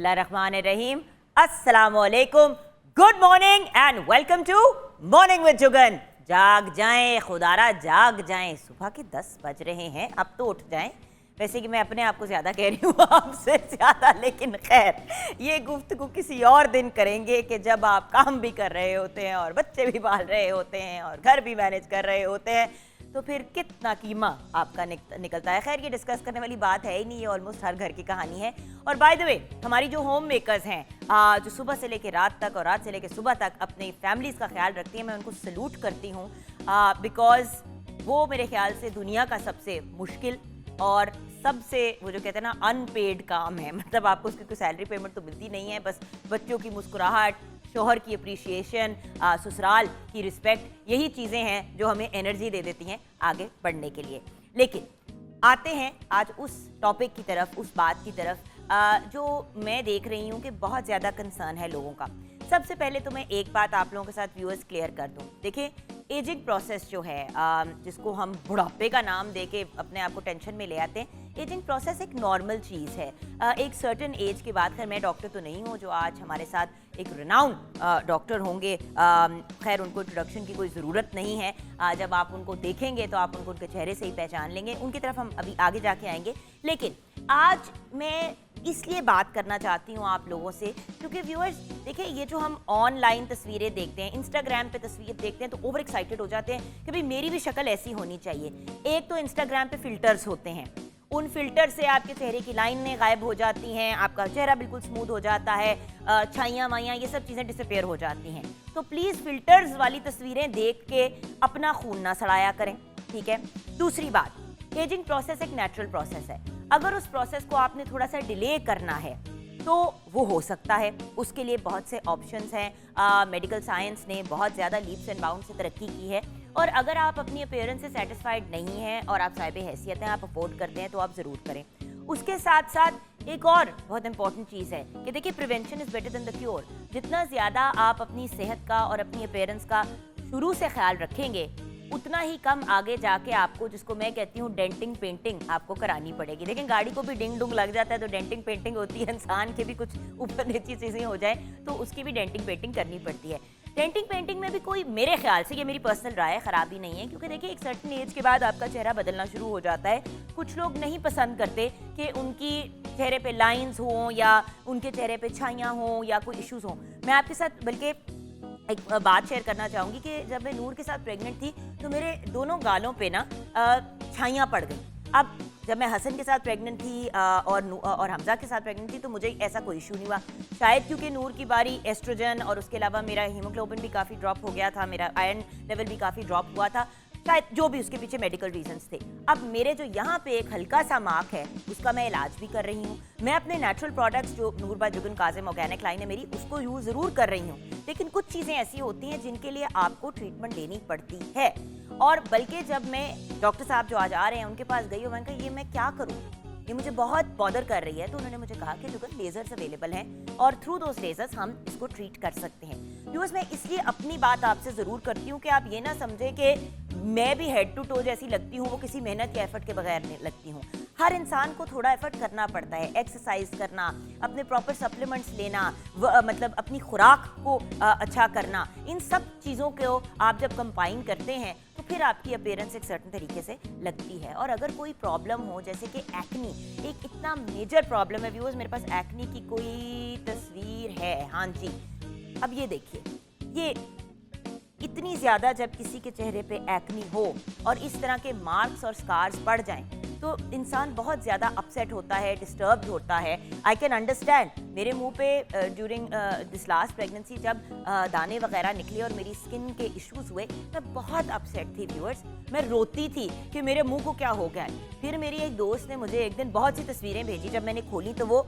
बिस्मिल्लाहिर्रहमानिर्रहीम, अस्सलामुअलैकुम, good morning and welcome to morning with Jugan. जाग जाएं खुदारा, जाग जाएं, सुबह के 10 बज रहे हैं, अब तो उठ जाएं। वैसे कि मैं अपने आप को ज़्यादा कह रही हूँ, आपसे ज़्यादा, लेकिन खैर ये गुफ्तगू किसी और दिन करेंगे कि जब आप काम भी कर रहे होते हैं और बच्चे भी पाल रहे होते हैं और घर भी मैनेज कर रहे होते हैं, तो फिर कितना कीमा आपका निकलता है। खैर ये डिस्कस करने वाली बात है ही नहीं, ये ऑलमोस्ट हर घर की कहानी है। और बाय द वे, हमारी जो होम मेकर्स हैं, जो सुबह से लेकर रात तक और रात से लेकर सुबह तक अपनी फैमिलीज़ का ख्याल रखती हैं, मैं उनको सल्यूट करती हूँ, बिकॉज वो मेरे ख्याल से दुनिया का सबसे मुश्किल और सबसे, वो जो कहते हैं ना, अनपेड काम है। मतलब आपको उसकी कोई सैलरी पेमेंट तो मिलती नहीं है, बस बच्चों की मुस्कुराहट, शोहर की अप्रिशिएशन, ससुराल की रिस्पेक्ट, यही चीज़ें हैं जो हमें एनर्जी दे देती हैं आगे बढ़ने के लिए। लेकिन आते हैं आज उस टॉपिक की तरफ, उस बात की तरफ जो मैं देख रही हूँ कि बहुत ज़्यादा कंसर्न है लोगों का। सबसे पहले तो मैं एक बात आप लोगों के साथ व्यूअर्स क्लियर कर दूँ। देखिए, एजिंग प्रोसेस जो है, जिसको हम बुढ़ापे का नाम दे के अपने आप को टेंशन में ले आते हैं, एजिंग प्रोसेस एक नॉर्मल चीज़ है। एक सर्टन एज के बाद, खैर मैं डॉक्टर तो नहीं हूँ, जो आज हमारे साथ एक रिनाउंड डॉक्टर होंगे, खैर उनको इंट्रोडक्शन की कोई ज़रूरत नहीं है। जब आप उनको देखेंगे तो आप उनको उनके चेहरे से ही पहचान लेंगे, उनकी तरफ हम अभी आगे जाके आएंगे। लेकिन आज मैं इसलिए बात करना चाहती हूँ आप लोगों से, क्योंकि व्यूअर्स देखिए, ये जो हम ऑनलाइन तस्वीरें देखते हैं, इंस्टाग्राम पे तस्वीर देखते हैं, तो ओवर एक्साइटेड हो जाते हैं कि भाई मेरी भी शक्ल ऐसी होनी चाहिए। एक तो इंस्टाग्राम पे फिल्टर्स होते हैं, उन फिल्टर से आपके चेहरे की लाइनें गायब हो जाती हैं, आपका चेहरा बिल्कुल स्मूथ हो जाता है, छाइयाँ माइयाँ ये सब चीज़ें डिसअपेयर हो जाती हैं। तो प्लीज़ फिल्टर्स वाली तस्वीरें देख के अपना खून ना सड़ाया करें, ठीक है। दूसरी बात, एजिंग प्रोसेस एक नेचुरल प्रोसेस है। अगर उस प्रोसेस को आपने थोड़ा सा डिले करना है तो वो हो सकता है, उसके लिए बहुत से ऑप्शंस हैं। मेडिकल साइंस ने बहुत ज़्यादा लीप्स एंड बाउंड से तरक्की की है, और अगर आप अपनी अपीयरेंस से सेटिस्फाइड नहीं हैं और आप साहिब हैसियत हैं, आप अफोर्ड करते हैं, तो आप ज़रूर करें। उसके साथ साथ एक और बहुत इंपॉर्टेंट चीज़ है कि देखिए, prevention is better than the cure. जितना ज़्यादा आप अपनी सेहत का और अपनी अपीयरेंस का शुरू से ख्याल रखेंगे, उतना ही कम आगे जाके आपको, जिसको मैं कहती हूँ डेंटिंग पेंटिंग, आपको करानी पड़ेगी। लेकिन गाड़ी को भी डिंग डुंग लग जाता है तो डेंटिंग पेंटिंग होती है, इंसान के भी कुछ ऊपर नीचे चीज़ें हो जाए तो उसकी भी डेंटिंग पेंटिंग करनी पड़ती है। डेंटिंग पेंटिंग में भी कोई, मेरे ख्याल से, ये मेरी पर्सनल राय है, ख़राबी नहीं है, क्योंकि देखिए एक सर्टन एज के बाद आपका चेहरा बदलना शुरू हो जाता है। कुछ लोग नहीं पसंद करते कि उनकी चेहरे पे लाइंस हों या उनके चेहरे पे छाइयाँ हों या कोई इश्यूज़ हों। मैं आपके साथ बल्कि एक बात शेयर करना चाहूँगी कि जब मैं नूर के साथ प्रेग्नेंट थी तो मेरे दोनों गालों पे ना छाइयाँ पड़ गई। अब जब मैं हसन के साथ प्रेग्नेंट थी और हमजा के साथ प्रेग्नेंट थी तो मुझे ऐसा कोई इशू नहीं हुआ। शायद क्योंकि नूर की बारी एस्ट्रोजन और उसके अलावा मेरा हीमोग्लोबिन भी काफ़ी ड्रॉप हो गया था, मेरा आयरन लेवल भी काफ़ी ड्रॉप हुआ था, शायद जो भी उसके पीछे मेडिकल रीजंस थे। अब मेरे जो यहाँ पे एक हल्का सा मार्क है, उसका मैं इलाज भी कर रही हूँ। मैं अपने नेचुरल प्रोडक्ट्स, जो नूर bye Jugan Kazim organic line है मेरी, उसको यूज़ ज़रूर कर रही हूँ। लेकिन कुछ चीज़ें ऐसी होती हैं जिनके लिए आपको ट्रीटमेंट लेनी पड़ती है। और बल्कि जब मैं डॉक्टर साहब जो आज आ रहे हैं उनके पास गई और मैंने कहा ये मैं क्या करूँ, ये मुझे बहुत बॉदर कर रही है, तो उन्होंने मुझे कहा कि जुगन लेजर्स अवेलेबल हैं और थ्रू दोस लेजर्स हम इसको ट्रीट कर सकते हैं। व्यूअर्स, मैं इसलिए अपनी बात आपसे ज़रूर करती हूँ कि आप ये ना समझें कि मैं भी हेड टू टो जैसी लगती हूँ, वो किसी मेहनत या एफर्ट के बगैर नहीं लगती हूँ। हर इंसान को थोड़ा एफर्ट करना पड़ता है, एक्सरसाइज करना, अपने प्रॉपर सप्लीमेंट्स लेना, मतलब अपनी खुराक को अच्छा करना, इन सब चीज़ों को आप जब कंबाइन करते हैं तो फिर आपकी अपीयरेंस एक सर्टन तरीके से लगती है। और अगर कोई प्रॉब्लम हो, जैसे कि एक्नी, एक इतना मेजर प्रॉब्लम है व्यूअर्स, मेरे पास एक्नी की कोई तस्वीर है, हाँ जी, अब ये देखिए, ये इतनी ज़्यादा जब किसी के चेहरे पे एक्नी हो और इस तरह के मार्क्स और स्कार्स पड़ जाएं तो इंसान बहुत ज़्यादा अपसेट होता है, डिस्टर्ब होता है। I can understand. मेरे मुंह पे ड्यूरिंग दिस लास्ट प्रेगनेंसी जब दाने वगैरह निकले और मेरी स्किन के इश्यूज़ हुए, मैं बहुत अपसेट थी व्यूअर्स। मैं रोती थी कि मेरे मुंह को क्या हो गया है। फिर मेरी एक दोस्त ने मुझे एक दिन बहुत सी तस्वीरें भेजी, जब मैंने खोली तो वो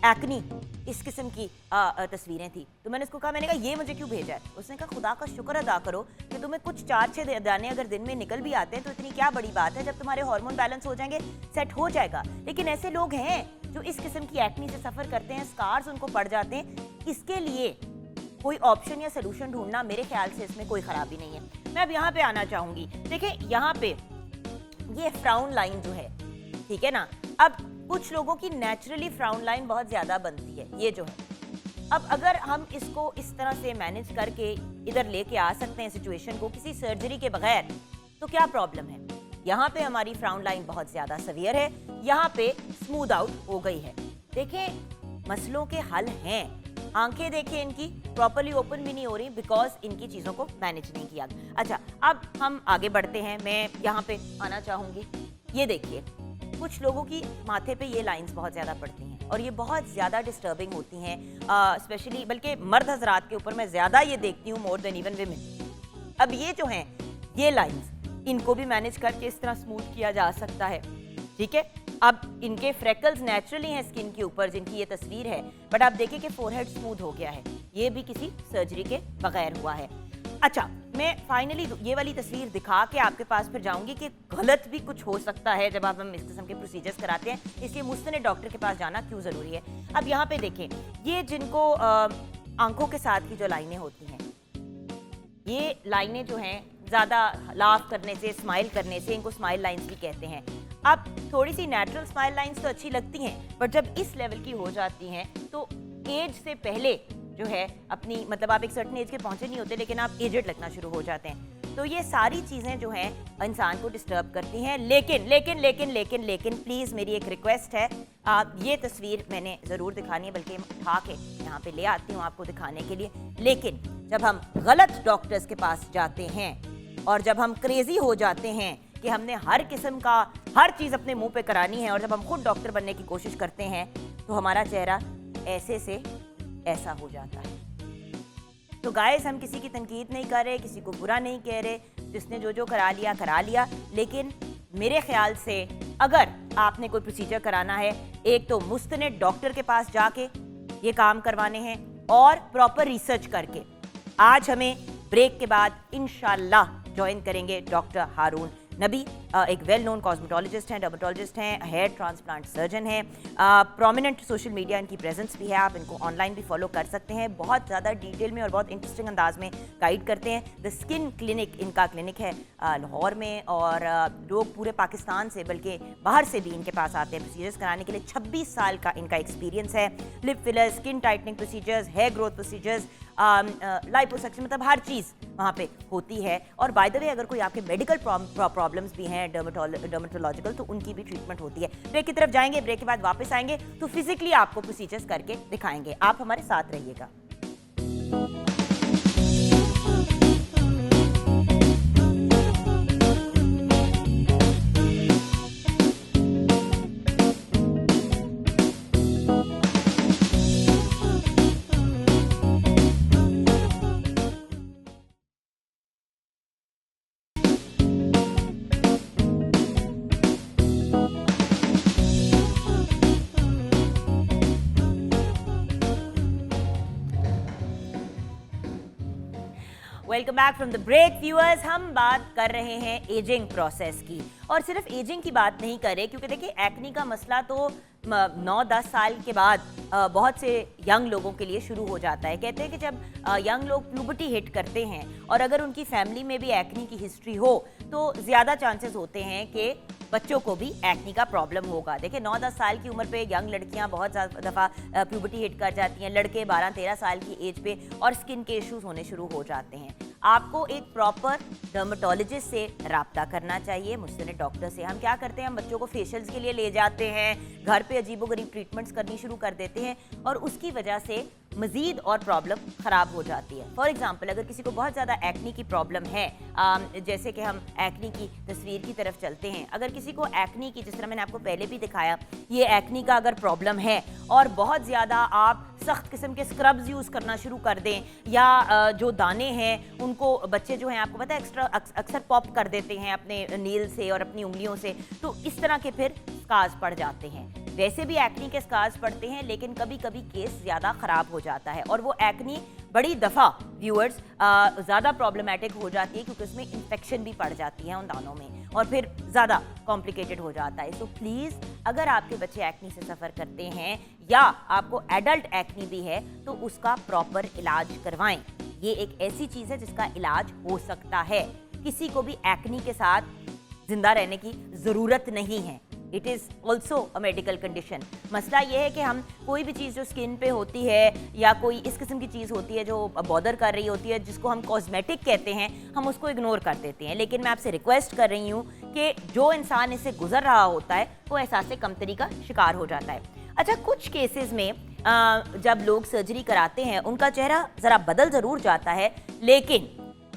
एक्नी इस किस्म की तस्वीरें थी। तो मैंने उसको कहा, मैंने कहा ये मुझे क्यों भेजा है? उसने कहा खुदा का शुक्र अदा करो कि तुम्हें कुछ 4-6 दाने अगर दिन में निकल भी आते हैं तो इतनी क्या बड़ी बात है, जब तुम्हारे हार्मोन बैलेंस हो जाएंगे सेट हो जाएगा। लेकिन ऐसे लोग हैं जो इस किस्म की एक्नी से सफ़र करते हैं, स्कार्स उनको पड़ जाते हैं। इसके लिए कोई ऑप्शन या सोल्यूशन ढूंढना मेरे ख्याल से इसमें कोई ख़राबी नहीं है। मैं अब यहाँ पे आना चाहूँगी। देखिए यहाँ पे ये फ्राउन लाइन जो है, ठीक है ना, अब कुछ लोगों की नेचुरली फ्राउन लाइन बहुत ज्यादा बनती है, ये जो है। अब अगर हम इसको इस तरह से मैनेज करके इधर लेके आ सकते हैं सिचुएशन को किसी सर्जरी के बगैर, तो क्या प्रॉब्लम है? यहाँ पे हमारी फ्राउन लाइन बहुत ज्यादा सवियर है, यहाँ पे स्मूथ आउट हो गई है। देखें, मसलों के हल हैं। आंखें देखें, इनकी प्रॉपर्ली ओपन भी नहीं हो रही बिकॉज इनकी चीजों को मैनेज नहीं किया। अच्छा, अब हम आगे बढ़ते हैं। मैं यहाँ पे आना चाहूंगी। ये देखिए, कुछ लोगों की माथे पे ये लाइंस बहुत ज़्यादा पड़ती हैं और ये बहुत ज़्यादा डिस्टर्बिंग होती हैं, स्पेशली बल्कि मर्द हजरात के ऊपर मैं ज़्यादा ये देखती हूँ मोर देन इवन विमेन। अब ये जो हैं, ये लाइंस, इनको भी मैनेज करके इस तरह स्मूथ किया जा सकता है, ठीक है। अब इनके फ्रेकल्स नेचुरली हैं स्किन के ऊपर, जिनकी ये तस्वीर है, बट आप देखिए कि फोरहेड स्मूथ हो गया है। ये भी किसी सर्जरी के बगैर हुआ है। अच्छा, मैं फाइनली ये वाली तस्वीर दिखा के आपके पास फिर जाऊंगी कि गलत भी कुछ हो सकता है जब आप हम इस किस्म के प्रोसीजर्स कराते हैं, इसलिए मुस्तनद डॉक्टर के पास जाना क्यों ज़रूरी है। अब यहाँ पे देखें, ये जिनको आंखों के साथ की जो लाइनें होती हैं, ये लाइनें जो हैं ज़्यादा लाफ करने से, स्माइल करने से, इनको स्माइल लाइन्स भी कहते हैं। अब थोड़ी सी नेचुरल स्माइल लाइन्स तो अच्छी लगती हैं, बट जब इस लेवल की हो जाती हैं तो एज से पहले जो है अपनी, मतलब आप एक सर्टेन एज के पहुंचे नहीं होते लेकिन आप एजेड लगना शुरू हो जाते हैं। तो ये सारी चीज़ें जो हैं इंसान को डिस्टर्ब करती हैं। लेकिन लेकिन लेकिन लेकिन लेकिन प्लीज़ मेरी एक रिक्वेस्ट है, आप ये तस्वीर मैंने ज़रूर दिखानी है, बल्कि मैं उठा के यहाँ पे ले आती हूँ आपको दिखाने के लिए। लेकिन जब हम गलत डॉक्टर्स के पास जाते हैं और जब हम क्रेजी हो जाते हैं कि हमने हर किस्म का हर चीज़ अपने मुँह पे करानी है, और जब हम खुद डॉक्टर बनने की कोशिश करते हैं तो हमारा चेहरा ऐसे से ऐसा हो जाता है। तो गाइस, हम किसी की तनकीद नहीं कर रहे, किसी को बुरा नहीं कह रहे, जिसने जो जो करा लिया, लेकिन मेरे ख्याल से अगर आपने कोई प्रोसीजर कराना है, एक तो मुस्तनद डॉक्टर के पास जाके ये काम करवाने हैं और प्रॉपर रिसर्च करके। आज हमें ब्रेक के बाद इंशाल्लाह ज्वाइन करेंगे डॉक्टर हारून नबी, एक वेल नोन कॉस्मेटोलॉजिस्ट हैं, डर्मेटोलॉजिस्ट हैं, हेयर ट्रांसप्लांट सर्जन हैं, प्रोमिनेंट सोशल मीडिया इनकी प्रेजेंस भी है, आप इनको ऑनलाइन भी फॉलो कर सकते हैं। बहुत ज़्यादा डिटेल में और बहुत इंटरेस्टिंग अंदाज में गाइड करते हैं। द स्किन क्लिनिक इनका क्लिनिक है लाहौर में, और लोग पूरे पाकिस्तान से बल्कि बाहर से भी इनके पास आते हैं प्रोसीजर्स कराने के लिए। 26 साल का इनका एक्सपीरियंस है। Lip filler, skin tightening procedures, hair growth procedures, liposuction, मतलब हर चीज़ वहाँ पे होती है। और बाय द वे, अगर कोई आपके मेडिकल प्रॉब्लम्स भी हैं डर्मेटोलॉजिकल, तो उनकी भी ट्रीटमेंट होती है। ब्रेक की तरफ जाएंगे, ब्रेक के बाद वापस आएंगे तो फिजिकली आपको प्रोसीजर्स करके दिखाएंगे। आप हमारे साथ रहिएगा। Welcome back from the break viewers. हम बात कर रहे हैं एजिंग प्रोसेस की, और सिर्फ एजिंग की बात नहीं कर रहे, क्योंकि देखिए एक्नी का मसला तो 9-10 साल के बाद बहुत से यंग लोगों के लिए शुरू हो जाता है। कहते हैं कि जब यंग लोग प्यूबर्टी हिट करते हैं और अगर उनकी फैमिली में भी एक्नी की हिस्ट्री हो तो ज़्यादा चांसेस होते हैं कि बच्चों को भी एक्नी का प्रॉब्लम होगा। देखिए, 9-10 साल की उम्र पे यंग लड़कियां बहुत ज़्यादा दफ़ा प्यूबर्टी हिट कर जाती हैं, लड़के 12-13 साल की एज पे, और स्किन के इश्यूज होने शुरू हो जाते हैं। आपको एक प्रॉपर डर्मेटोलॉजिस्ट से रब्ता करना चाहिए, मुस्तनद डॉक्टर से। हम क्या करते हैं, हम बच्चों को फेशियल्स के लिए ले जाते हैं, घर पे अजीबोगरीब ट्रीटमेंट्स करनी शुरू कर देते हैं, और उसकी वजह से मज़ीद और प्रॉब्लम ख़राब हो जाती है। फॉर एग्जांपल, अगर किसी को बहुत ज़्यादा एक्नी की प्रॉब्लम है, जैसे कि हम एक्नी की तस्वीर की तरफ चलते हैं, अगर किसी को एक्नी की, जिस तरह मैंने आपको पहले भी दिखाया, ये एक्नी का अगर प्रॉब्लम है और बहुत ज़्यादा आप सख्त किस्म के स्क्रब्स यूज़ करना शुरू कर दें, या जो दाने हैं उनको बच्चे जो हैं, आपको पता है, अक्सर पॉप कर देते हैं अपने नील से और अपनी उंगलियों से, तो इस तरह के फिर स्कार्स पड़ जाते हैं। वैसे भी एक्नी के स्कार्स पड़ते हैं, लेकिन कभी कभी केस ज़्यादा ख़राब हो जाता है, और वो एक्नी बड़ी दफ़ा व्यूअर्स ज़्यादा प्रॉब्लमेटिक हो जाती है, क्योंकि उसमें इन्फेक्शन भी पड़ जाती है उन दानों में, और फिर ज़्यादा कॉम्प्लिकेटेड हो जाता है। सो प्लीज़, अगर आपके बच्चे एक्नी से सफ़र करते हैं या आपको एडल्ट एक्नी भी है, तो उसका प्रॉपर इलाज करवाएं। ये एक ऐसी चीज़ है जिसका इलाज हो सकता है। किसी को भी एक्नी के साथ जिंदा रहने की ज़रूरत नहीं है। It is also a medical condition. मसला ये है कि हम कोई भी चीज़ जो स्किन पे होती है या कोई इस किस्म की चीज़ होती है जो बॉदर कर रही होती है, जिसको हम कॉस्मेटिक कहते हैं, हम उसको इग्नोर कर देते हैं। लेकिन मैं आपसे रिक्वेस्ट कर रही हूँ कि जो इंसान इससे गुजर रहा होता है वो एहसास कमतरी का शिकार हो जाता है। अच्छा, कुछ केसेस में जब लोग सर्जरी कराते हैं उनका चेहरा ज़रा बदल ज़रूर जाता है, लेकिन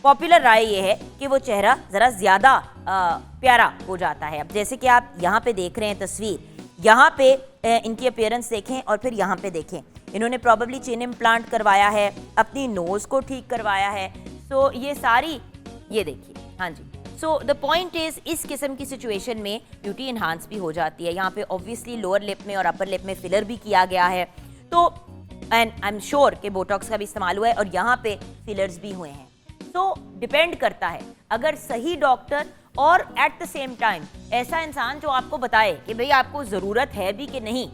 पॉपुलर राय ये है कि वो चेहरा ज़रा ज़्यादा प्यारा हो जाता है। अब जैसे कि आप यहाँ पे देख रहे हैं तस्वीर, यहाँ पे इनकी अपीयरेंस देखें और फिर यहाँ पे देखें, इन्होंने प्रॉबली चिन इम्प्लांट करवाया है, अपनी नोज़ को ठीक करवाया है। सो ये सारी, ये देखिए, हाँ जी। सो द पॉइंट इज़, इस किस्म की सिचुएशन में ब्यूटी इन्हांस भी हो जाती है। यहाँ पे ऑब्वियसली लोअर लिप में और अपर लिप में फिलर भी किया गया है, तो एंड आई एम श्योर कि बोटॉक्स का भी इस्तेमाल हुआ है और यहाँ पे फिलर्स भी हुए हैं। तो डिपेंड करता है, अगर सही डॉक्टर और एट द सेम टाइम ऐसा इंसान जो आपको बताए कि भाई आपको ज़रूरत है भी कि नहीं,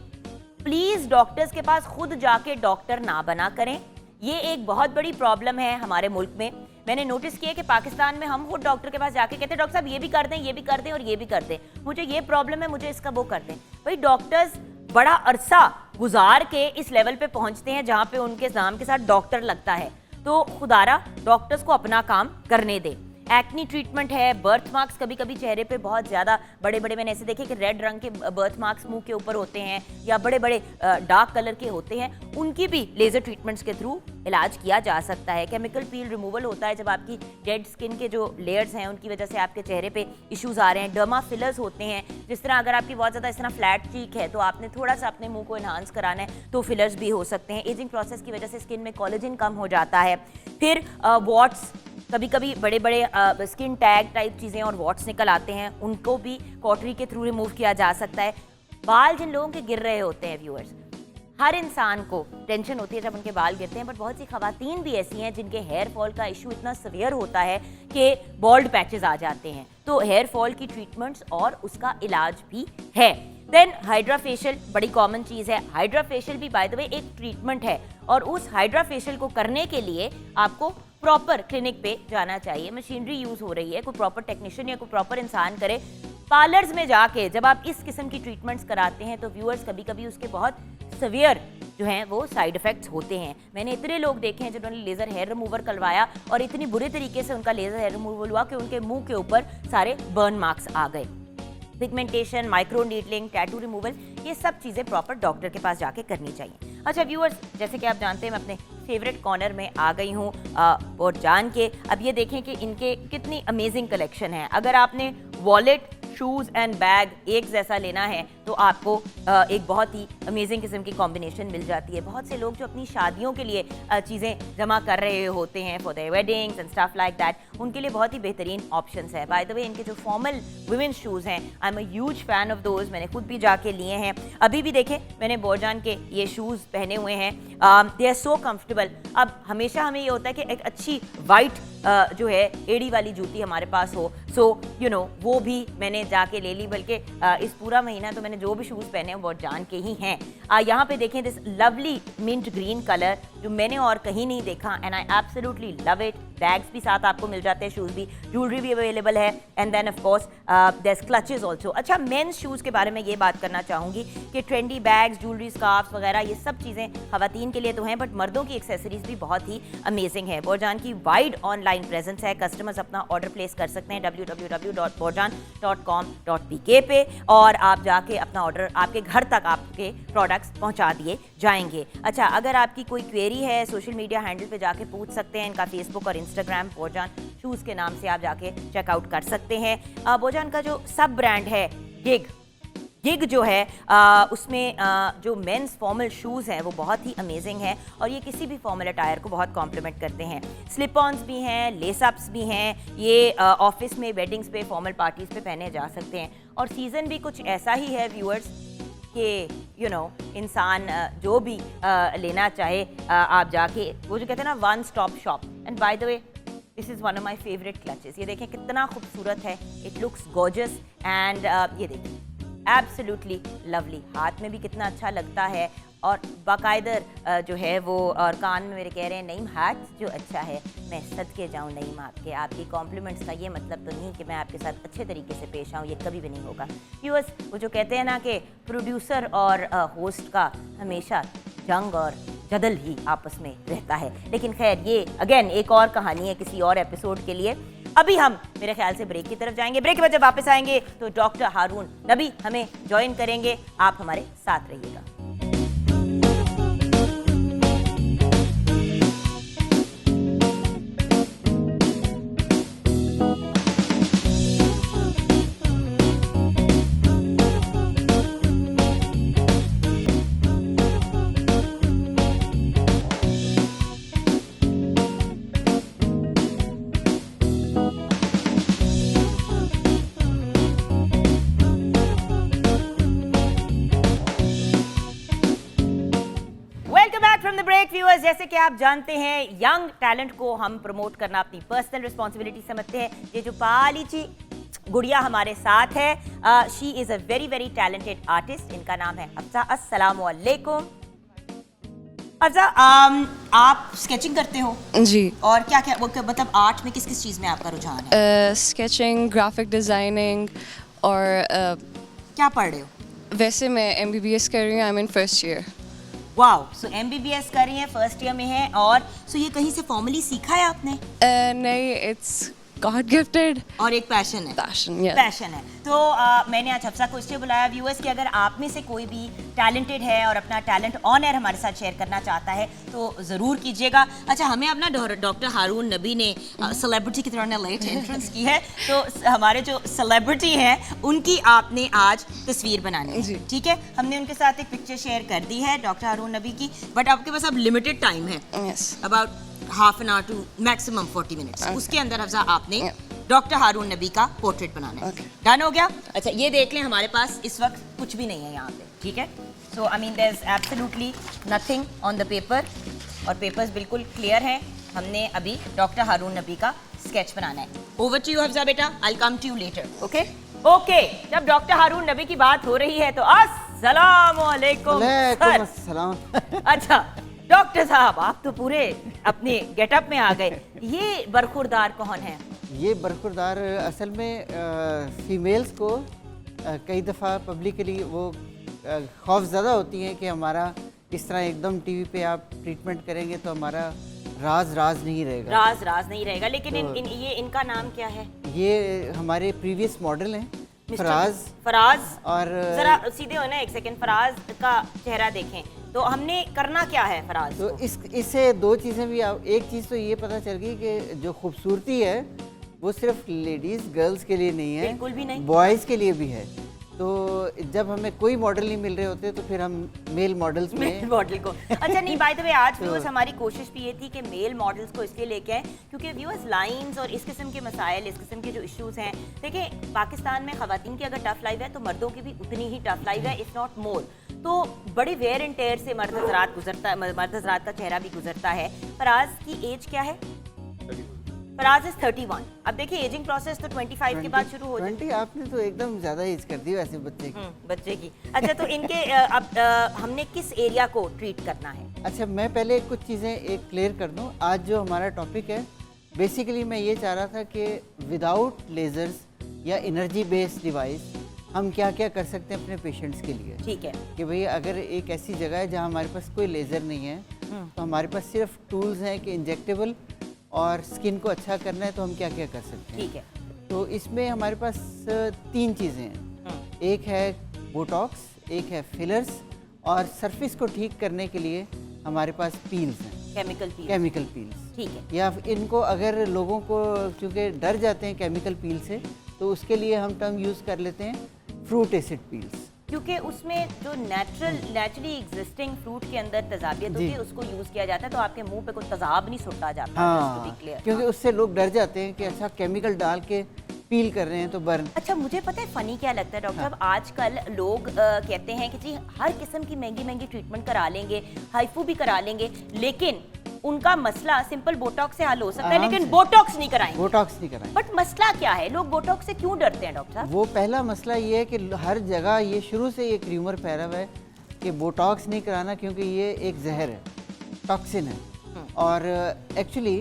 प्लीज़ डॉक्टर्स के पास खुद जाके डॉक्टर ना बना करें। ये एक बहुत बड़ी प्रॉब्लम है हमारे मुल्क में। मैंने नोटिस किया कि पाकिस्तान में हम खुद डॉक्टर के पास जाके कहते हैं डॉक्टर साहब ये भी कर दें, ये भी कर दें और ये भी कर दें, मुझे ये प्रॉब्लम है, मुझे इसका वो कर दें। भाई डॉक्टर्स बड़ा अरसा गुजार के इस लेवल पे पहुंचते हैं जहाँ पे उनके नाम के साथ डॉक्टर लगता है, तो खुदारा डॉक्टर्स को अपना काम करने दे। एक्नी ट्रीटमेंट है, बर्थ मार्क्स कभी कभी चेहरे पे बहुत ज़्यादा बड़े बड़े, मैंने ऐसे देखे कि रेड रंग के बर्थ मार्क्स मुंह के ऊपर होते हैं या बड़े बड़े डार्क कलर के होते हैं, उनकी भी लेज़र ट्रीटमेंट्स के थ्रू इलाज किया जा सकता है। केमिकल पील रिमूवल होता है जब आपकी डेड स्किन के जो लेयर्स हैं उनकी वजह से आपके चेहरे पे इश्यूज आ रहे हैं। डर्मा फिलर्स होते हैं, जिस तरह अगर आपकी बहुत ज़्यादा इस तरह फ्लैट चीक है तो आपने थोड़ा सा अपने मुंह को इन्हांस कराना है तो फिलर्स भी हो सकते हैं। एजिंग प्रोसेस की वजह से स्किन में कोलेजन कम हो जाता है। फिर वॉट्स, कभी कभी बड़े बड़े स्किन टैग टाइप चीज़ें और वॉट्स निकल आते हैं, उनको भी कॉटरी के थ्रू रिमूव किया जा सकता है। बाल जिन लोगों के गिर रहे होते हैं व्यूअर्स, हर इंसान को टेंशन होती है जब उनके बाल गिरते हैं, बट बहुत सी खवातीन भी ऐसी हैं जिनके हेयर फॉल का इशू इतना सवियर होता है कि बॉल्ड पैचेस आ जाते हैं, तो हेयर फॉल की ट्रीटमेंट्स और उसका इलाज भी है। देन हाइड्रा फेशियल बड़ी कॉमन चीज़ है। हाइड्रा फेशियल भी बाय द वे एक ट्रीटमेंट है और उस हाइड्रा फेशियल को करने के लिए आपको प्रॉपर क्लिनिक पे जाना चाहिए। मशीनरी यूज़ हो रही है, कोई प्रॉपर टेक्नीशियन या कोई प्रॉपर इंसान करे। पार्लर्स में जाके जब आप इस किस्म की ट्रीटमेंट्स कराते हैं तो व्यूअर्स कभी कभी उसके बहुत सवियर जो हैं वो साइड इफ़ेक्ट्स होते हैं। मैंने इतने लोग देखे हैं जिन्होंने लेज़र हेयर रिमूवर करवाया और इतनी बुरे तरीके से उनका लेज़र हेयर रिमूवल हुआ कि उनके मुंह के ऊपर सारे बर्न मार्क्स आ गए। Pigmentation, micro needling, tattoo removal, ये सब चीज़ें प्रॉपर डॉक्टर के पास जाके करनी चाहिए। अच्छा व्यूअर्स, जैसे कि आप जानते हैं मैं अपने फेवरेट कॉर्नर में आ गई हूँ और जान के अब ये देखें कि इनके कितनी अमेजिंग कलेक्शन है। अगर आपने वॉलेट, शूज़ एंड बैग एक जैसा लेना है तो आपको एक बहुत ही अमेजिंग किस्म की कॉम्बिनेशन मिल जाती है। बहुत से लोग जो अपनी शादियों के लिए चीज़ें जमा कर रहे होते हैं for their weddings and stuff like that, उनके लिए बहुत ही बेहतरीन ऑप्शंस है। बाय द वे इनके जो फॉर्मल वुमेन्स शूज़ हैं, I am a huge fan of those, मैंने खुद भी जाके लिए हैं। अभी भी देखें मैंने बोरजान के ये शूज़ पहने हुए हैं, दे आर सो कंफर्टेबल। अब हमेशा हमें ये होता है कि एक अच्छी वाइट जो है एड़ी वाली जूती हमारे पास हो, सो यू नो वो भी मैंने जाके ले ली। बल्कि इस पूरा महीना तो मैंने जो भी शूज़ पहने हैं वो जान के ही हैं। यहाँ पे देखें this lovely mint green colour जो मैंने और कहीं नहीं देखा and I absolutely love it. Bags भी साथ आपको मिल जाते हैं, शूज़ भी, ज्वेलरी भी अवेलेबल है and then of course there clutches also. अच्छा, मेंस शूज़ के बारे में ये बात करना चाहूँगी कि ट्रेंडी बैग्स, ज्वेलरी, स्कार्फ्स वगैरह ये सब चीज़ें खवातीन के लिए तो हैं, बट मर्दों की एक्सेसरीज भी बहुत ही अमेजिंग है। बोरजान की वाइड ऑनलाइन प्रेजेंस है, कस्टमर्स अपना ऑर्डर प्लेस कर सकते हैं www.borjan.com.pk पे और आप जाके अपना ऑर्डर, आपके घर तक आपके प्रोडक्ट्स पहुंचा दिए जाएंगे। अच्छा, अगर आपकी कोई क्वेरी है सोशल मीडिया हैंडल पे जाके पूछ सकते हैं। इनका फेसबुक और इंस्टाग्राम बोरजान शूज़ के नाम से आप जाके चेकआउट कर सकते हैं। बोरजान का जो सब ब्रांड है गिग जो है उसमें जो मेंस फॉर्मल शूज़ हैं वो बहुत ही अमेजिंग है और ये किसी भी फॉर्मल अटायर को बहुत कॉम्प्लीमेंट करते हैं। स्लिप ऑन्स भी हैं, लेसअप्स भी हैं, ये ऑफिस में, वेडिंग्स पे, फॉर्मल पार्टीज़ पे पहने जा सकते हैं। और सीज़न भी कुछ ऐसा ही है व्यूअर्स कि यू नो इंसान जो भी लेना चाहे आप जाके, वो जो कहते हैं ना one stop shop. And bye the way this is one of my favourite clutches. ये देखें कितना खूबसूरत है, इट लुक्स गॉर्जियस एंड ये देखें एब्सोल्युटली लवली, हाथ में भी कितना अच्छा लगता है और बाकायदा जो है वो, और कान में मेरे कह रहे हैं नईम हाथ जो अच्छा है, मैं सदके जाऊँ नईम आपके, आपकी कॉम्प्लीमेंट्स का ये मतलब तो नहीं कि मैं आपके साथ अच्छे तरीके से पेश आऊँ, ये कभी भी नहीं होगा। व्यूअर्स, वो जो कहते हैं ना कि प्रोड्यूसर और होस्ट का हमेशा जंग और जदल ही आपस में रहता है, लेकिन खैर ये अगेन एक और कहानी है किसी और एपिसोड के लिए। अभी हम मेरे ख्याल से ब्रेक की तरफ जाएंगे, ब्रेक के बाद जब वापस आएंगे तो डॉक्टर हारून नबी हमें ज्वाइन करेंगे। आप हमारे साथ रहिएगा। व्यूअर्स, जैसे कि आप जानते हैं यंग टैलेंट को हम प्रमोट करना अपनी पर्सनल रिस्पॉन्सिबिलिटी समझते हैं। ये जो पालीची गुड़िया हमारे साथ है, she is a very very talented artist. इनका नाम है अफजा। अस्सलाम वालेकुम अफजा, आप स्केचिंग करते हो? जी। और क्या क्या मतलब आर्ट में किस किस चीज़ में आपका रुझान है? स्केचिंग, ग्राफिक डिज़ाइनिंग और क्या पढ़ रहे हो? वैसे मैं MBBS कर रही हूँ, I am in first year. Wow, so MBBS कर रही हैं, फर्स्ट ईयर में है। और सो ये कहीं से फॉर्मली सीखा है आपने? नहीं, इट्स गॉड गिफ्टेड और एक पैशन है। पैशन है। तो मैंने आज हफ्सा को इसलिए बुलाया व्यूअर्स कि अगर आप में से कोई भी टैलेंटेड है और अपना टैलेंट ऑन एयर हमारे साथ शेयर करना चाहता है तो ज़रूर कीजिएगा। अच्छा, हमें अपना डॉक्टर हारून नबी ने सेलिब्रिटी की तरह लेट एंट्रेंस की है, तो हमारे जो सेलिब्रिटी हैं उनकी आपने आज तस्वीर बनानी है, ठीक है? हमने उनके साथ एक पिक्चर शेयर कर दी है डॉक्टर हारून नबी की, बट आपके पास अब लिमिटेड टाइम है, about half an hour to maximum 40 minutes. उसके अंदर हफ्सा आपने डॉक्टर हारून नबी का पोर्ट्रेट बनाना है। डन हो गया? अच्छा, ये देख लें, हमारे पास इस वक्त कुछ भी नहीं है यहाँ पे, ठीक है? So I mean there is absolutely nothing on the paper, और पेपर्स बिल्कुल क्लियर हैं। हमने अभी डॉक्टर हारून नबी का स्केच बनाना है। ओवर टू यू हफ्सा बेटा, I will come to you later. Okay okay, जब डॉक्टर हारून नबी की बात हो रही है तो अस्सलाम वालेकुम सर। अच्छा डॉक्टर साहब, आप तो पूरे अपने गेटअप में आ गए। ये बरखुरदार कौन है? ये बरखुरदार असल में फीमेल्स को कई दफ़ा पब्लिकली वो खौफज़दा होती हैं कि हमारा इस तरह एकदम टीवी पे आप ट्रीटमेंट करेंगे तो हमारा राज नहीं रहेगा। राज नहीं रहेगा, लेकिन तो ये इनका नाम क्या है? ये हमारे प्रीवियस मॉडल हैं फराज। और जरा सीधे हो ना, एक सेकंड, फराज का चेहरा देखें तो हमने करना क्या है फराज तो को? इससे दो चीज़ें भी, एक चीज़ तो ये पता चल गई कि जो खूबसूरती है वो सिर्फ लेडीज़ गर्ल्स के लिए नहीं है, बिल्कुल भी नहीं, बॉयज़ के लिए भी है। तो जब हमें कोई मॉडल नहीं मिल रहे होते तो फिर हम मेल मॉडल्स में मॉडल को अच्छा नहीं, बाय द वे आज व्यूअर्स हमारी कोशिश भी ये थी कि मेल मॉडल्स को इसलिए लेके आए क्योंकि व्यूअर्स लाइंस और इस किस्म के मसाइल, इस किस्म के जो इश्यूज हैं, देखिए पाकिस्तान में खवातीन की अगर टफ लाइफ है तो मर्दों की भी उतनी ही टफ लाइफ है, इफ नॉट मोर। तो बड़ी वेयर एंड टेयर से मर्द हज़रात का चेहरा भी गुजरता है। फराज की एज क्या है? फराज इज 31। अब देखिए एजिंग प्रोसेस तो 25 के बाद शुरू हो जाती है। आपने तो एकदम ज्यादा एज कर दी वैसे बच्चे की। अच्छा, तो इनके अब हमने किस एरिया को ट्रीट करना है? अच्छा, मैं पहले कुछ चीज़ें एक क्लियर कर दूं। आज जो हमारा टॉपिक है, बेसिकली मैं ये चाह रहा था कि विदाउट लेजर्स या एनर्जी बेस्ड डिवाइस हम क्या क्या कर सकते हैं अपने पेशेंट्स के लिए। ठीक है कि भाई अगर एक ऐसी जगह है जहाँ हमारे पास कोई लेज़र नहीं है तो हमारे पास सिर्फ टूल्स हैं कि इंजेक्टेबल और स्किन को अच्छा करना है तो हम क्या क्या कर सकते हैं। ठीक है, तो इसमें हमारे पास 3 चीज़ें हैं। एक है बोटॉक्स, एक है फिलर्स, और सरफेस को ठीक करने के लिए हमारे पास पील्स हैं, केमिकल पील्स। ठीक है, या इनको अगर लोगों को क्योंकि डर जाते हैं केमिकल पील से, तो उसके लिए हम टर्म यूज़ कर लेते हैं फ्रूट एसिड पील्स, क्योंकि उसमें जो नेचुरली एग्जिस्टिंग फ्रूट के अंदर तजाबियत होती है उसको यूज किया जाता है, तो आपके मुंह पे कोई तजाब नहीं सुट्टा जाता। हाँ, क्योंकि उससे लोग डर जाते हैं कि अच्छा केमिकल डाल के पील कर रहे हैं तो बर्न। अच्छा, मुझे पता है फनी क्या लगता है डॉक्टर साहब, आजकल लोग कहते हैं कि जी हर किस्म की महंगी ट्रीटमेंट करा लेंगे, हाइफू भी करा लेंगे, लेकिन उनका मसला सिंपल बोटॉक्स से हल हो सकता है, लेकिन बोटॉक्स नहीं कराएंगे। बट मसला क्या है, लोग बोटॉक्स से क्यों डरते हैं डॉक्टर साहब? वो पहला मसला ये है कि हर जगह ये शुरू से एक र्यूमर फैला हुआ है कि बोटॉक्स नहीं कराना क्योंकि ये एक जहर है, टॉक्सिन है। और एक्चुअली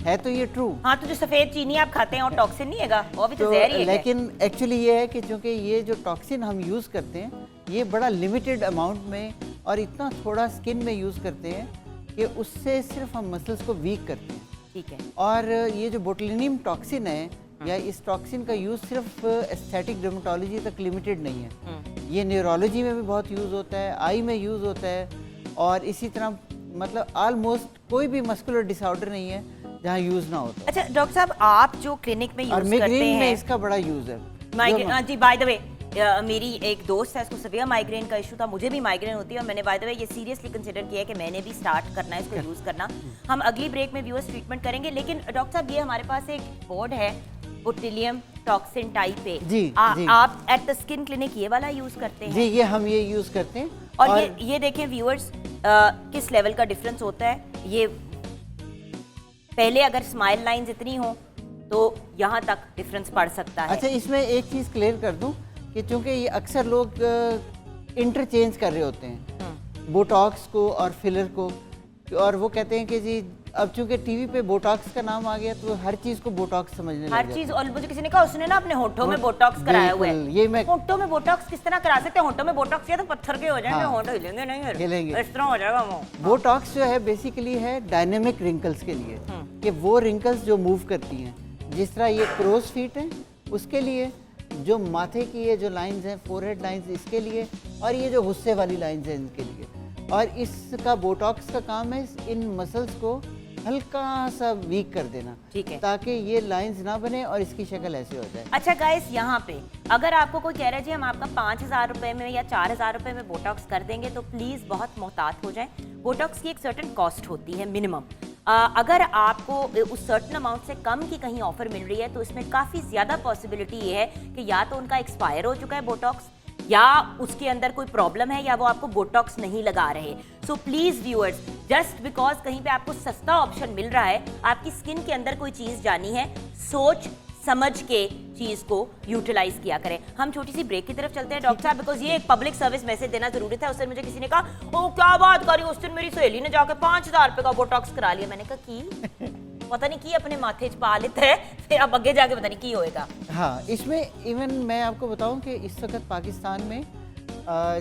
है तो ये ट्रू। हाँ, तो जो सफेद चीनी आप खाते हैं और टॉक्सिन नहीं हैगा, वो भी तो जहर ही है। लेकिन एक्चुअली ये है कि चूंकि ये जो टॉक्सिन हम यूज़ करते हैं ये बड़ा लिमिटेड अमाउंट में और इतना थोड़ा स्किन में यूज़ करते हैं कि उससे सिर्फ हम मसल्स को वीक करते हैं। ठीक है। और ये जो बोटुलिनियम टॉक्सिन है या इस टॉक्सिन का यूज़ सिर्फ एस्थेटिक डर्मेटोलॉजी तक लिमिटेड नहीं है, ये न्यूरोलॉजी में भी बहुत यूज़ होता है, आई में यूज़ होता है, और इसी तरह मतलब ऑलमोस्ट कोई भी मस्कुलर डिसऑर्डर नहीं है जहाँ यूज़ ना होता। अच्छा डॉक्टर साहब, आप जो क्लिनिक में यूज करते हैं, माइग्रेन में इसका बड़ा यूज़ है। माइग्रेन, जी बाय द वे मेरी एक दोस्त है, उसको सविया माइग्रेन का इशू था, मुझे भी माइग्रेन होती है और मैंने बाय द वे ये सीरियसली कंसिडर किया है कि मैंने भी स्टार्ट करना है इसको यूज़ करना। हम अगली ब्रेक में व्यूअर्स ट्रीटमेंट करेंगे, लेकिन डॉक्टर साहब ये हमारे पास एक बोर्ड है बोtulinum टॉक्सिन टाइप ए। जी, जी। आप एट द स्किन क्लिनिक ये वाला यूज़ करते हैं? जी, ये हम ये यूज़ करते हैं। और ये देखें व्यूअर्स किस लेवल का डिफरेंस होता है। ये पहले अगर स्माइल लाइंस इतनी हो तो यहाँ तक डिफरेंस पड़ सकता है। अच्छा, इसमें एक चीज़ क्लियर कर दूं कि चूंकि ये अक्सर लोग इंटरचेंज कर रहे होते हैं बोटॉक्स को और फिलर को, और वो कहते हैं कि जी अब चूंकि टीवी पे बोटॉक्स का नाम आ गया तो हर चीज़ को बोटॉक्स समझने लग हर जाते चीज। और मुझे किसी ने कहा उसने ना अपने होठों में बोटॉक्स कराया हुआ है। बिल्कुल, ये मैं होठों में बोटॉक्स किस तरह करा सकते हैं? होठों में बोटॉक्स किया तो पत्थर के हो जाएंगे, हाँ, होंठ हिलेंगे नहीं, हिलेंगे। इस तरह हो जाएगा वो। बोटॉक्स जो है बेसिकली है डायनेमिक रिंकल्स के लिए, कि वो रिंकल्स जो मूव करती हैं, जिस तरह ये क्रोज फीट है उसके लिए, जो माथे की ये जो लाइंस हैं फोरहेड लाइंस इसके लिए, और ये जो गुस्से वाली लाइंस हैं इनके लिए। और इसका बोटॉक्स का काम है इन मसल्स को हल्का सा वीक कर देना, ठीक है, ताकि ये लाइंस ना बने और इसकी शक्ल ऐसे हो जाए। अच्छा गाइस, यहाँ पे अगर आपको कोई कह रहा है जी हम आपका 5,000 रुपए में या 4,000 रुपए में बोटॉक्स कर देंगे, तो प्लीज बहुत मोहतात हो जाएं। बोटॉक्स की एक सर्टेन कॉस्ट होती है मिनिमम। अगर आपको उस सर्टेन अमाउंट से कम की कहीं ऑफर मिल रही है तो इसमें काफ़ी ज़्यादा पॉसिबिलिटी ये है कि या तो उनका एक्सपायर हो चुका है बोटॉक्स, या उसके अंदर कोई प्रॉब्लम है, या वो आपको बोटॉक्स नहीं लगा रहे। So please viewers, just because कहीं पे आपको सस्ता ऑप्शन मिल रहा है, आपकी स्किन के अंदर कोई चीज़ जानी है, सोच समझ के चीज़ को यूटिलाइज किया करें। हम छोटी सी ब्रेक की तरफ चलते हैं डॉक्टर साहब, बिकॉज ये एक पब्लिक सर्विस मैसेज देना जरूरी था। उस दिन मुझे किसी ने कहा ओ क्या बात कर रही हो, उस दिन मेरी सहेली ने जाकर 5,000 रुपये का बोटॉक्स करा लिया। मैंने कहा की पता नहीं की अपने माथे च पा लेते हैं, फिर अब आगे जाके पता नहीं की होएगा। हाँ, इसमें इवन मैं आपको बताऊं कि इस वक्त पाकिस्तान में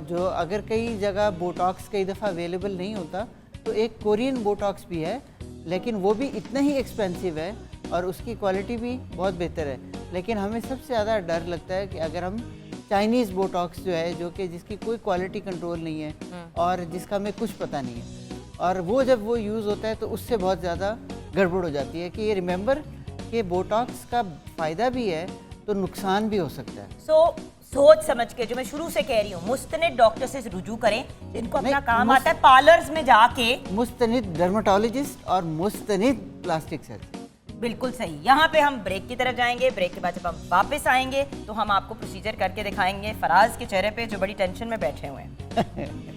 जो अगर कई जगह बोटॉक्स कई दफ़ा अवेलेबल नहीं होता, तो एक कोरियन बोटॉक्स भी है, लेकिन वो भी इतना ही एक्सपेंसिव है और उसकी क्वालिटी भी बहुत बेहतर है। लेकिन हमें सबसे ज़्यादा डर लगता है कि अगर हम चाइनीज़ बोटॉक्स जो है, जो कि जिसकी कोई क्वालिटी कंट्रोल नहीं है और जिसका हमें कुछ पता नहीं है, और वो जब वो यूज़ होता है तो उससे बहुत ज़्यादा गड़बड़ हो जाती है। कि ये रिमेंबर कि बोटॉक्स का फ़ायदा भी है तो नुकसान भी हो सकता है। सोच समझ के, जो मैं शुरू से कह रही हूँ, मुस्तनिद डॉक्टर से रुजू करें जिनको अपना नहीं, काम आता है, पार्लर्स में जाके। मुस्तनिद डर्मेटोलॉजिस्ट और मुस्तनिद प्लास्टिक सर्जन। बिल्कुल सही। यहाँ पे हम ब्रेक की तरफ जाएंगे। ब्रेक के बाद जब हम वापस आएंगे तो हम आपको प्रोसीजर करके दिखाएंगे फराज के चेहरे पे, जो बड़ी टेंशन में बैठे हुए हैं।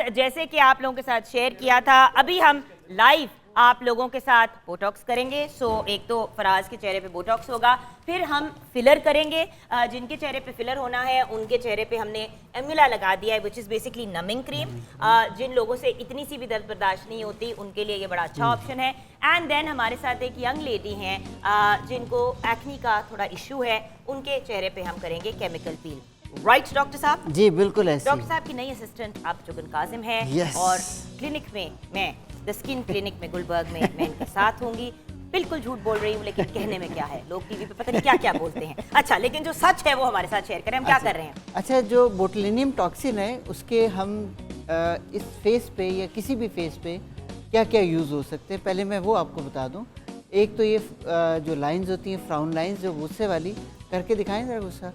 जैसे कि आप लोगों के साथ शेयर किया था, अभी हम लाइव आप लोगों के साथ बोटॉक्स करेंगे। सो एक तो फराज के चेहरे पे बोटॉक्स होगा, फिर हम फिलर करेंगे। जिनके चेहरे पे फिलर होना है उनके चेहरे पे हमने एम्यूला लगा दिया है, which is basically numbing cream. जिन लोगों से इतनी सी भी दर्द बर्दाश्त नहीं होती उनके लिए ये बड़ा अच्छा ऑप्शन है। एंड देन हमारे साथ एक यंग लेडी हैं जिनको एक्नी का थोड़ा इशू है, उनके चेहरे पे हम करेंगे केमिकल पील। राइट डॉक्टर साहब? जी बिल्कुल ऐसे। डॉक्टर साहब की नई असिस्टेंट आप जुगन काजिम है। yes. और क्लिनिक में मैं द स्किन क्लिनिक में गुलबर्ग में मैं इनके साथ होंगी। बिल्कुल झूठ बोल रही हूँ, लेकिन कहने में क्या है, लोग टीवी पे पता नहीं क्या क्या बोलते हैं। अच्छा, लेकिन जो सच है वो हमारे साथ शेयर करें। हम क्या कर रहे हैं? अच्छा, जो बोटुलिनियम टॉक्सिन है उसके हम इस फेस पे या किसी भी फेस पे क्या क्या यूज़ हो सकते हैं, पहले मैं वो आपको बता दूं। एक तो ये जो लाइंस होती हैं, फ्राउन लाइंस, जो गुस्से वाली, करके दिखाएं जरा गुस्सा।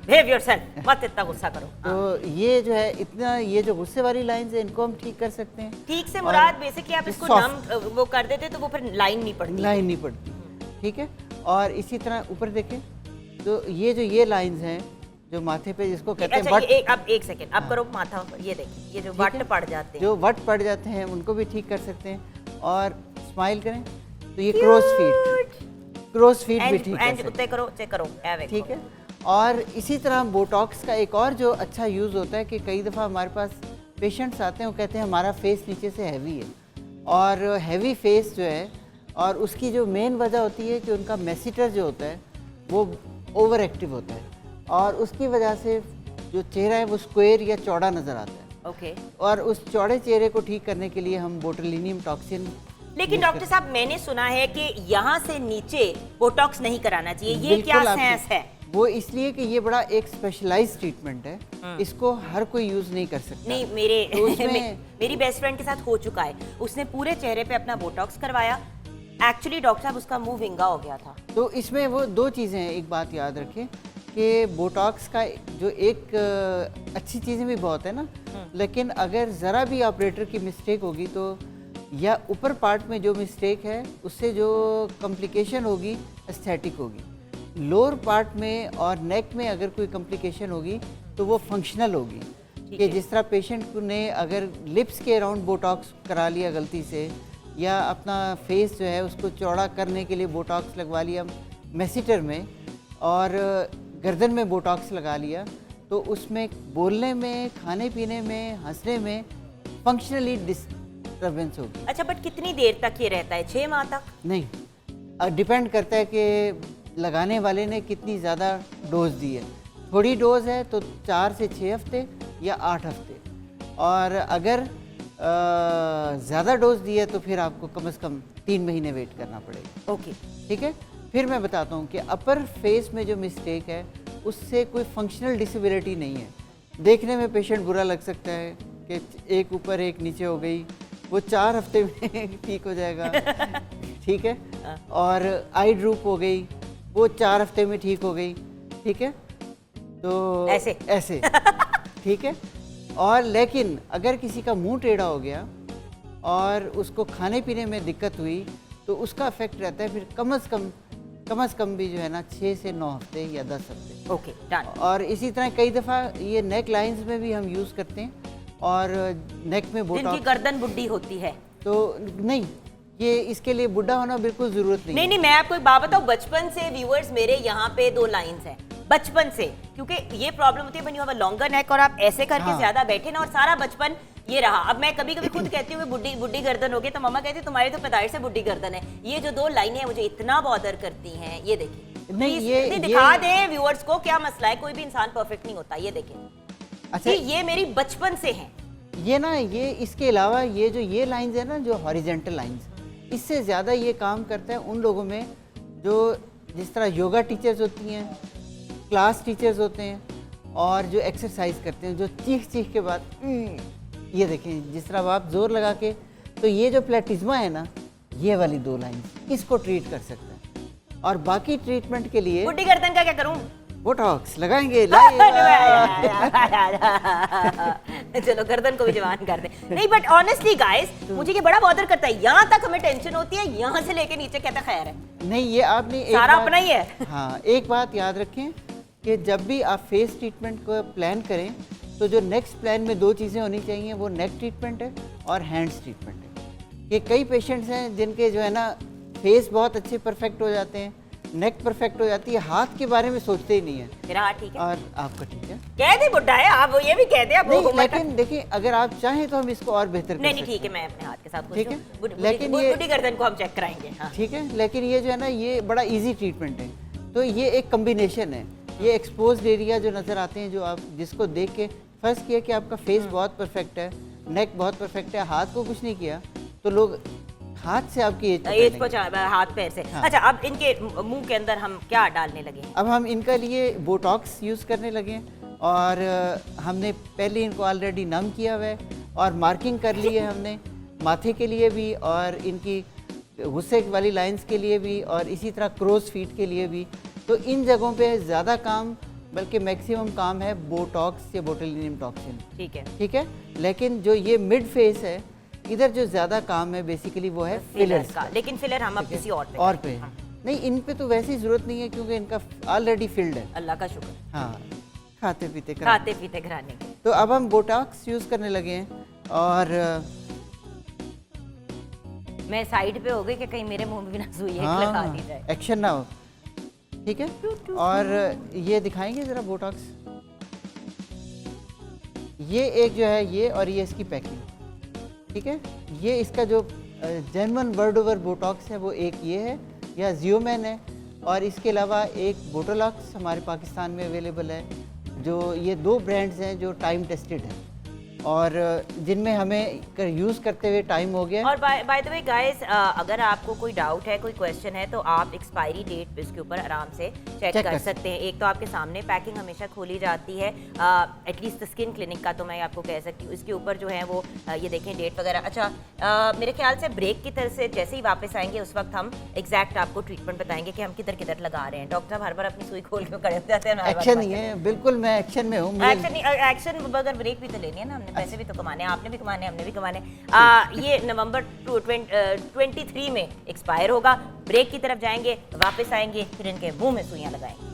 behave yourself, मत इतना गुस्सा करो। तो ये जो है इतना, ये जो गुस्से वाली लाइंस है इनको हम ठीक कर सकते हैं। ठीक से मुराद बेसिकली आप इसको नम वो कर देते तो वो फिर लाइन नहीं पड़ती। लाइन नहीं पड़ती, ठीक है। और इसी तरह ऊपर देखें तो ये जो ये लाइंस हैं जो माथे पे जिसको कहते हैं अच्छा, वट, अब एक सेकंड, अब करो माथा पर, ये देखिए ये जो ठीक वट है? पड़ जाते हैं। जो वट पड़ जाते हैं उनको भी ठीक कर सकते हैं। और स्माइल करें तो ये क्रोस फीट भी ठीक कर एंड सकते उत्ते करो, चेक करो, ए हैं। देखो। ठीक है। और इसी तरह बोटॉक्स का एक और जो अच्छा यूज़ होता है कि कई दफ़ा हमारे पास पेशेंट्स आते हैं, वो कहते हैं हमारा फेस नीचे से हैवी है, और हैवी फेस जो है, और उसकी जो मेन वजह होती है कि उनका मेसिटर जो होता है वो ओवर एक्टिव होता है, और उसकी वजह से जो चेहरा है वो स्क्वायर या चौड़ा नज़र आता है। ओके। और उस चौड़े चेहरे को ठीक करने के लिए हम बोटुलिनियम टॉक्सिन। लेकिन डॉक्टर साहब, मैंने सुना है कि यहाँ से नीचे बोटॉक्स नहीं कराना चाहिए, ये क्या सेंस है? वो इसलिए कि ये बड़ा एक स्पेशलाइज्ड ट्रीटमेंट है, इसको हर कोई यूज नहीं कर सकता। नहीं, तो उसमें मेरी बेस्ट फ्रेंड के साथ हो चुका है, उसने पूरे चेहरे पे अपना बोटॉक्स करवाया, एक्चुअली डॉक्टर साहब उसका मुंह विंगा हो गया था। तो इसमें वो दो चीज़ें हैं, एक बात याद रखें कि बोटॉक्स का जो एक अच्छी चीज़ें भी बहुत है ना, लेकिन अगर ज़रा भी ऑपरेटर की मिस्टेक होगी तो, या ऊपर पार्ट में जो मिस्टेक है उससे जो कॉम्प्लिकेशन होगी एस्थेटिक होगी, लोअर पार्ट में और नेक में अगर कोई कॉम्प्लिकेशन होगी तो वो फंक्शनल होगी। कि जिस तरह पेशेंट ने अगर लिप्स के अराउंड बोटॉक्स करा लिया गलती से, या अपना फेस जो है उसको चौड़ा करने के लिए बोटॉक्स लगवा लिया मेसिटर में, और गर्दन में बोटॉक्स लगा लिया, तो उसमें बोलने में, खाने पीने में, हंसने में फंक्शनली डिस्टर्बेंस होगी। अच्छा, बट कितनी देर तक ये रहता है? 6 माह तक? नहीं, डिपेंड करता है कि लगाने वाले ने कितनी ज़्यादा डोज दी है। थोड़ी डोज है तो 4 से 6 हफ्ते या 8 हफ्ते, और अगर ज़्यादा डोज दी है तो फिर आपको कम से कम 3 महीने वेट करना पड़ेगा। ओके। ठीक है। फिर मैं बताता हूँ कि अपर फेस में जो मिस्टेक है उससे कोई फंक्शनल डिसेबिलिटी नहीं है। देखने में पेशेंट बुरा लग सकता है कि एक ऊपर एक नीचे हो गई, वो 4 हफ्ते में ठीक हो जाएगा। ठीक है। और आई ड्रूप हो गई, वो 4 हफ्ते में ठीक हो गई। ठीक है। तो ऐसे ठीक है। और लेकिन अगर किसी का मुंह टेढ़ा हो गया और उसको खाने पीने में दिक्कत हुई तो उसका इफेक्ट रहता है फिर कम से कम भी जो है ना 6 से 9 हफ्ते या 10 हफ्ते। Okay, done. और इसी तरह कई दफ़ा ये नेक लाइंस में भी हम यूज़ करते हैं, और नेक में जिनकी बोटॉक्स। गर्दन बुड्ढी होती है तो नहीं, ये इसके लिए बुढ़ा होना बिल्कुल ज़रूरत नहीं। नहीं, मैं आपको एक बात बताऊं, बचपन से व्यूअर्स मेरे यहाँ पे 2 लाइंस हैं, बचपन से, क्योंकि ये प्रॉब्लम होती है when you have a longer neck और आप ऐसे करके हाँ। ज्यादा बैठे ना, और सारा बचपन ये रहा। अब मैं कभी कभी खुद कहती हूँ बुड्ढी गर्दन हो गई, तो मम्मा कहती है तुम्हारी तो पैदाइश से बुड्ढी गर्दन है। ये जो 2 लाइनें हैं मुझे इतना बॉदर करती हैं। ये देखिए, नहीं, Please, ये दिखा दें व्यूअर्स को क्या मसला है। कोई भी इंसान परफेक्ट नहीं होता। ये देखिए, अच्छा, ये मेरी बचपन से है। ये ना, ये इसके अलावा ये लाइंस है ना, जो हॉरिजेंटल लाइंस, इससे ज़्यादा ये काम करता है उन लोगों में जो जिस तरह योगा टीचर्स होती हैं, क्लास टीचर्स होते हैं, और जो एक्सरसाइज करते हैं, जो चीख के बाद ये देखें, जिस तरह आप जोर लगा के, तो ये जो प्लेटिज्मा है ना, ये वाली 2 लाइंस, इसको ट्रीट कर सकते हैं। और बाकी ट्रीटमेंट के लिए बुड्ढी गर्दन का क्या करूं? बोटॉक्स लगाएंगे। चलो गर्दन को भी जवान कर दे। नहीं, बट ऑनेस्टली गाइस, मुझे ये बड़ा बॉदर करता है। यहाँ तक हमें टेंशन होती है, यहाँ से लेके नीचे कहता खैर है। नहीं, ये आपने सारा अपना ही है। हाँ, एक बात याद रखें कि जब भी आप फेस ट्रीटमेंट को प्लान करें तो जो नेक्स्ट प्लान में 2 चीज़ें होनी चाहिए, वो नेक ट्रीटमेंट है और हैंड्स ट्रीटमेंट है। कि कई पेशेंट्स हैं जिनके जो है ना फेस बहुत अच्छे परफेक्ट हो जाते हैं, नेक परफेक्ट हो जाती है, हाथ के बारे में सोचते ही नहीं है। मेरा हाथ ठीक है और आपका ठीक है, कह दे बुड्ढा है, आप ये भी कह दे। आप नहीं, लेकिन देखिए, अगर आप चाहें तो हम इसको और बेहतर कर नहीं सकते ठीक है, मैं अपने हाथ के साथ खुश ठीक हूं। है, लेकिन ये बुड्ढी गर्दन को हम चेक कराएंगे। हाँ। ठीक है, लेकिन ये जो है ना, ये बड़ा इजी ट्रीटमेंट है। तो ये एक कम्बिनेशन है। ये एक्सपोज्ड एरिया जो नज़र आते हैं, जो आप जिसको देख के फर्स्ट किया कि आपका फेस बहुत परफेक्ट है, नेक बहुत परफेक्ट है, हाथ को कुछ नहीं किया, तो लोग हाथ से आपकी एज को हाथ पैर से। हाँ। अच्छा, अब इनके मुंह के अंदर हम क्या डालने लगे हैं? अब हम इनका लिए बोटॉक्स यूज़ करने लगे हैं, और हमने पहले इनको ऑलरेडी नम किया हुआ है और मार्किंग कर ली है हमने, माथे के लिए भी और इनकी गुस्से वाली लाइंस के लिए भी, और इसी तरह क्रोज फीट के लिए भी। तो इन जगहों पे ज़्यादा काम, बल्कि मैक्सिमम काम है बोटॉक्स या बोटुलिनियम टॉक्सिन। ठीक है, ठीक है। लेकिन जो ये मिड फेस है, इधर जो ज़्यादा काम है बेसिकली वो है फिलर्स का। लेकिन फिलर हम अब किसी और पे नहीं, इन पे तो वैसी ज़रूरत नहीं है क्योंकि इनका ऑलरेडी फिल्ड है। अल्लाह का शुक्र। हाँ, खाते पीते कराने। खाते पीते कराने के। तो अब हम बोटॉक्स यूज़ करने लगे हैं और मैं साइड पे हो गई कि कहीं मेरे मुंह में भी ना सुई एक लगा दी जाए। एक्शन ना हो, ठीक है। और ये दिखाएंगे ज़रा बोटॉक्स, ये एक जो है ये, और ये इसकी पैकिंग, ठीक है। ये इसका जो जेन्युइन वर्ड ओवर बोटॉक्स है वो एक ये है, या जियोमैन है, और इसके अलावा एक बोटोलॉक्स हमारे पाकिस्तान में अवेलेबल है, जो ये 2 ब्रांड्स हैं जो टाइम टेस्टेड हैं और जिनमें हमें यूज़ करते हुए टाइम हो गया। और बाय द वे गाइस, अगर आपको कोई डाउट है, कोई क्वेश्चन है, तो आप एक्सपायरी डेट इसके ऊपर आराम से चेक कर सकते हैं। एक तो आपके सामने पैकिंग हमेशा खोली जाती है, एटलीस्ट स्किन क्लिनिक का तो मैं आपको कह सकती हूँ। इसके ऊपर जो है वो ये देखें डेट वगैरह। अच्छा, मेरे ख्याल से ब्रेक की तरफ से जैसे ही वापस आएंगे उस वक्त हम एग्जैक्ट आपको ट्रीटमेंट बताएंगे कि हम किधर किधर लगा रहे हैं। डॉक्टर साहब हर बार अपनी सुई खोल के खड़े हो जाते हैं। एक्शन नहीं है, बिल्कुल मैं एक्शन में हूँ। एक्शन अगर ब्रेक भी तो लेनी है ना, हमने पैसे भी तो कमाने हैं, आपने भी कमाने, हमने भी कमाने। ये नवंबर 23 में एक्सपायर होगा। ब्रेक की तरफ जाएंगे, वापस आएंगे, फिर इनके मुंह में सुइयां लगाएंगे।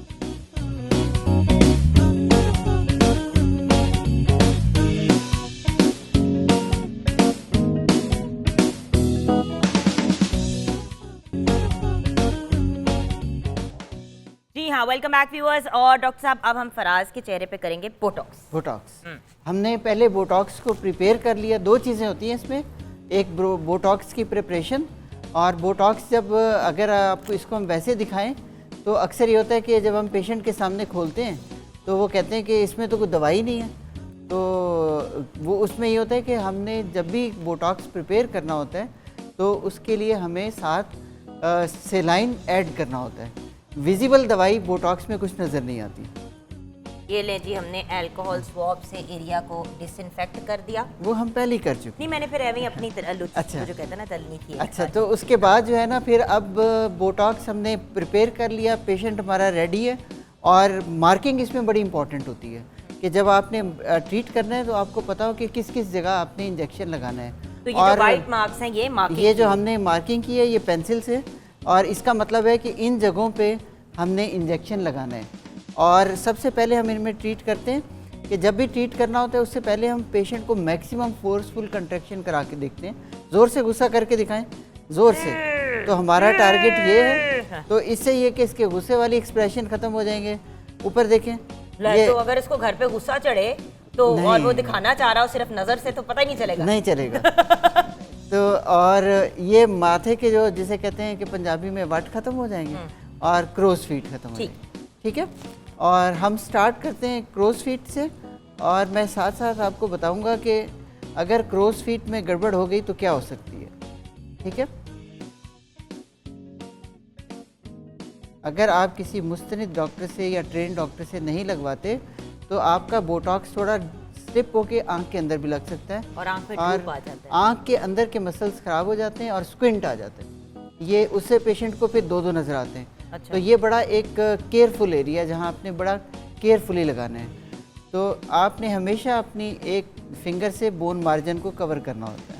जी हाँ, वेलकम बैक व्यूअर्स। और डॉक्टर साहब, अब हम फराज के चेहरे पे करेंगे बोटॉक्स। बोटॉक्स हमने पहले बोटॉक्स को प्रिपेयर कर लिया। 2 चीज़ें होती हैं इसमें, एक बोटॉक्स की प्रिपरेशन, और बोटॉक्स जब अगर आपको इसको हम वैसे दिखाएं तो अक्सर ये होता है कि जब हम पेशेंट के सामने खोलते हैं तो वो कहते हैं कि इसमें तो कोई दवाई नहीं है। तो वो उसमें ये होता है कि हमने जब भी बोटॉक्स प्रिपेयर करना होता है तो उसके लिए हमें साथ सेलाइन ऐड करना होता है। विजिबल दवाई बोटॉक्स में कुछ नज़र नहीं आती। ये ले जी, हमने अल्कोहल स्वॉब से एरिया को डिसइंफेक्ट कर दिया। वो हम पहले ही कर चुके। नहीं, मैंने फिर ऐਵੇਂ ही अपनी लुच्ची अच्छा। जो कहते हैं ना तलनी थी। अच्छा, तो उसके बाद जो है ना, फिर अब बोटॉक्स हमने प्रिपेयर कर लिया, पेशेंट हमारा रेडी है। और मार्किंग इसमें बड़ी इंपॉर्टेंट होती है कि जब आपने ट्रीट करना है तो आपको पता हो कि किस किस जगह आपने इंजेक्शन लगाना है। तो ये जो वाइट मार्क्स हैं, ये मार्किंग, ये जो हमने मार्किंग की है ये पेंसिल से, और इसका मतलब है कि इन जगहों पे हमने इंजेक्शन लगाना है। और सबसे पहले हम इनमें ट्रीट करते हैं कि जब भी ट्रीट करना होता है उससे पहले हम पेशेंट को मैक्सिमम फोर्सफुल कंट्रैक्शन करा के देखते हैं। ज़ोर से गुस्सा करके दिखाएं, ज़ोर से, तो हमारा टारगेट ये है। तो इससे ये कि इसके गुस्से वाली एक्सप्रेशन ख़त्म हो जाएंगे। ऊपर देखें, ये तो अगर इसको घर पे गुस्सा चढ़े तो और वो दिखाना चाह रहा हो सिर्फ नज़र से, तो पता ही नहीं चलेगा। नहीं चलेगा। तो और ये माथे के जो जिसे कहते हैं कि पंजाबी में वट ख़त्म हो जाएंगे और क्रोज फीट ख़त्म हो जाएंगे, ठीक है। और हम स्टार्ट करते हैं क्रोज फीट से, और मैं साथ साथ आपको बताऊंगा कि अगर क्रोज फीट में गड़बड़ हो गई तो क्या हो सकती है, ठीक है। अगर आप किसी मुस्तनिद डॉक्टर से या ट्रेन डॉक्टर से नहीं लगवाते तो आपका बोटॉक्स थोड़ा स्लिप होके आंख के अंदर भी लग सकता है और आंख में ट्यूब आ जाता है। आंख के अंदर के मसल्स ख़राब हो जाते हैं और स्क्विंट आ जाते हैं। ये उससे पेशेंट को फिर 2-2 नज़र आते हैं। अच्छा। तो ये बड़ा एक केयरफुल एरिया जहाँ आपने बड़ा केयरफुली लगाना है। तो आपने हमेशा अपनी एक फिंगर से बोन मार्जिन को कवर करना होता है,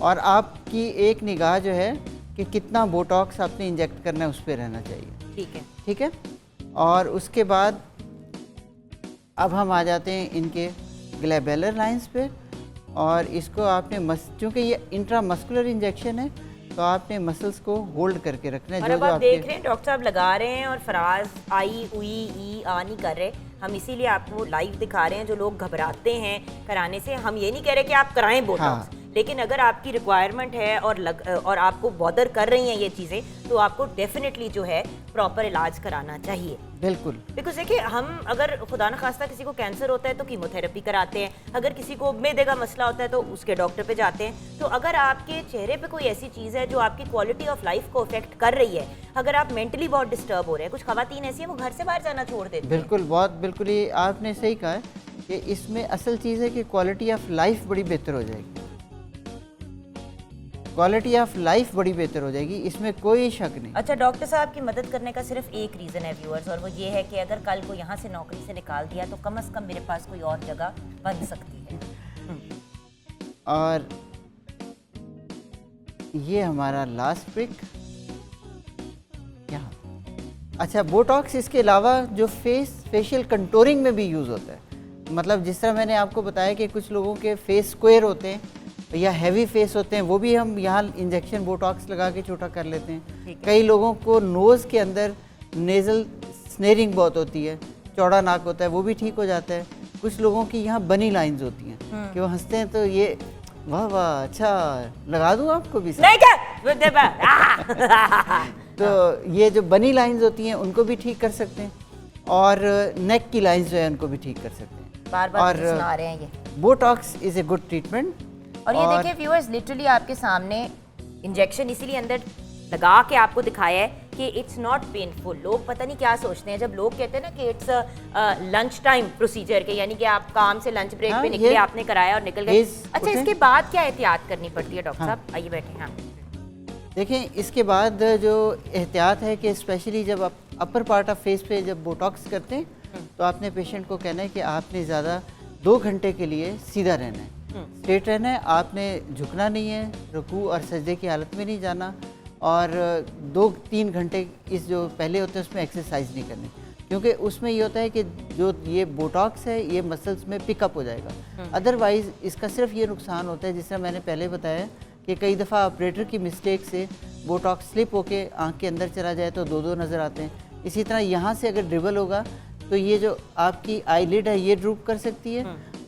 और आपकी एक निगाह जो है कि कितना बोटॉक्स आपने इंजेक्ट करना है उस पर रहना चाहिए, ठीक है, ठीक है। और उसके बाद अब हम आ जाते हैं इनके ग्लैबुलर लाइंस पे, और इसको आपने चूँकि ये इंट्रामस्कुलर इंजेक्शन है तो आपने मसल्स को होल्ड करके रखना है। और अब आप देख रहे हैं डॉक्टर साहब लगा रहे हैं और फराज आई उई ई आ नहीं कर रहे। हम इसीलिए आपको लाइव दिखा रहे हैं। जो लोग घबराते हैं कराने से, हम ये नहीं कह रहे कि आप कराएं बोटॉक्स, लेकिन अगर आपकी रिक्वायरमेंट है और आपको बॉदर कर रही हैं ये चीज़ें, तो आपको डेफिनेटली जो है प्रॉपर इलाज कराना चाहिए। बिल्कुल, बिकॉज देखिए, हम अगर खुदा न खास्ता किसी को कैंसर होता है तो कीमोथेरेपी कराते हैं, अगर किसी को मैदे का मसला होता है तो उसके डॉक्टर पे जाते हैं। तो अगर आपके चेहरे पे कोई ऐसी चीज़ है जो आपकी क्वालिटी ऑफ लाइफ को अफेक्ट कर रही है, अगर आप मेंटली बहुत डिस्टर्ब हो रहे हैं, कुछ खवातीन ऐसी हैं वो घर से बाहर जाना छोड़ देती हैं। बिल्कुल, बिल्कुल ये आपने सही कहा है कि इसमें असल चीज़ है कि क्वालिटी ऑफ लाइफ बड़ी बेहतर हो जाएगी। क्वालिटी ऑफ लाइफ बड़ी बेहतर हो जाएगी, इसमें कोई शक नहीं। अच्छा, डॉक्टर साहब की मदद करने का सिर्फ एक रीज़न है व्यूअर्स, और वो ये है कि अगर कल को यहाँ से नौकरी से निकाल दिया तो कम से कम मेरे पास कोई और जगह बन सकती है। और ये हमारा लास्ट ट्रिक, यहाँ अच्छा, बोटॉक्स इसके अलावा जो फेशियल कंटूरिंग में भी यूज़ होता है। मतलब जिस तरह मैंने आपको बताया कि कुछ लोगों के फेस स्क्वायर होते हैं या हैवी फेस होते हैं, वो भी हम यहाँ इंजेक्शन बोटॉक्स लगा के छोटा कर लेते हैं। कई लोगों को नोज़ के अंदर नेज़ल स्नेरिंग बहुत होती है, चौड़ा नाक होता है, वो भी ठीक हो जाता है। कुछ लोगों की यहाँ बनी लाइंस होती हैं कि वो हंसते हैं तो ये वाह वाह, अच्छा लगा दूँ आपको भी नहीं क्या तो ये जो बनी लाइंस होती हैं उनको भी ठीक कर सकते हैं, और नेक की लाइंस जो है उनको भी ठीक कर सकते हैं। बार-बार सुना रहे हैं ये। Botox is a good treatment. और ये देखिए व्यूअर्स, लिटरली आपके सामने इंजेक्शन इसीलिए अंदर लगा के आपको दिखाया है कि इट्स नॉट पेनफुल। लोग पता नहीं क्या सोचते हैं जब लोग कहते हैं ना कि इट्स लंच टाइम प्रोसीजर के, यानी कि आप काम से लंच ब्रेक पे निकले, आपने कराया और निकल गए। अच्छा, इसके बाद क्या एहतियात करनी पड़ती है डॉक्टर साहब? आइए बैठे। हाँ, देखें, इसके बाद जो एहतियात है कि स्पेशली जब आप अपर पार्ट ऑफ फेस पे जब बोटॉक्स करते हैं तो आपने पेशेंट को कहना है कि आपने ज़्यादा 2 घंटे के लिए सीधा रहना है, स्ट्रेट रहना है, आपने झुकना नहीं है, रुकू और सजदे की हालत में नहीं जाना, और 2-3 घंटे इस जो पहले होते हैं उसमें एक्सरसाइज नहीं करनी, क्योंकि उसमें ये होता है कि जो ये बोटॉक्स है ये मसल्स में पिकअप हो जाएगा। अदरवाइज़ इसका सिर्फ ये नुकसान होता है, जिस तरह मैंने पहले बताया कि कई दफ़ा ऑपरेटर की मिस्टेक से बोटॉक्स स्लिप होके आँख के अंदर चला जाए तो 2-2 नज़र आते हैं। इसी तरह यहाँ से अगर ड्रिबल होगा तो ये जो आपकी आईलिड है ये ड्रूप कर सकती है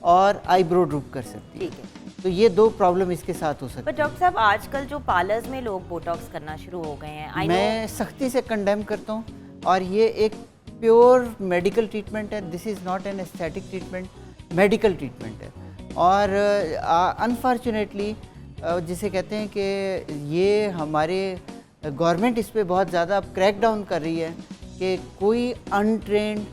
और आईब्रो ड्रूप कर सकती है। ठीक है। तो ये 2 प्रॉब्लम इसके साथ हो सकती पर है। डॉक्टर साहब आजकल जो पार्लर्स में लोग बोटॉक्स करना शुरू हो गए हैं, मैं सख्ती से कंडेम करता हूँ, और ये एक प्योर मेडिकल ट्रीटमेंट है। This is not an aesthetic treatment, medical treatment है। और अनफॉर्चुनेटली जिसे कहते हैं कि ये हमारे गवर्नमेंट इस पे बहुत ज़्यादा अब क्रैक डाउन कर रही है कि कोई अनट्रेंड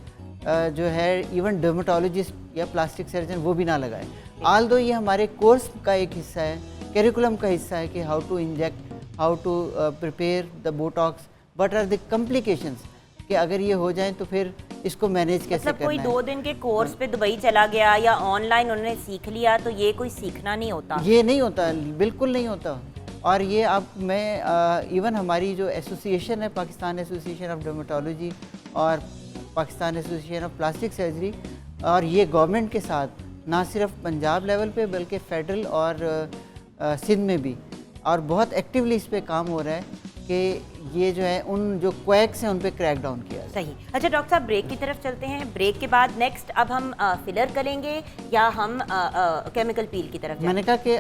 जो है इवन डर्मेटोलॉजिस्ट या प्लास्टिक सर्जन वो भी ना लगाए। आल दो ये हमारे कोर्स का एक हिस्सा है, करिकुलम का हिस्सा है कि how to inject, how to prepare the botox, what are the complications, कि अगर ये हो जाए तो फिर इसको मैनेज कैसे मतलब करना है। कोई 2 दिन के कोर्स पे दुबई चला गया या ऑनलाइन उन्होंने सीख लिया तो ये कोई सीखना नहीं होता? ये नहीं होता, बिल्कुल नहीं होता। और ये आप मैं इवन हमारी जो एसोसिएशन है, पाकिस्तान एसोसिएशन ऑफ डर्मेटोलॉजी और Pakistan association of plastic surgery, और ये गवर्नमेंट के साथ ना सिर्फ पंजाब लेवल पे बल्कि फेडरल और सिंध में भी, और बहुत एक्टिवली इस पे काम हो रहा है कि ये जो है उन जो क्वैक्स हैं उन पे क्रैक डाउन किया है। सही। अच्छा डॉक्टर साहब, ब्रेक की तरफ चलते हैं। ब्रेक के बाद नेक्स्ट अब हम फिलर करेंगे या हम केमिकल पील की तरफ? मैंने कहा कि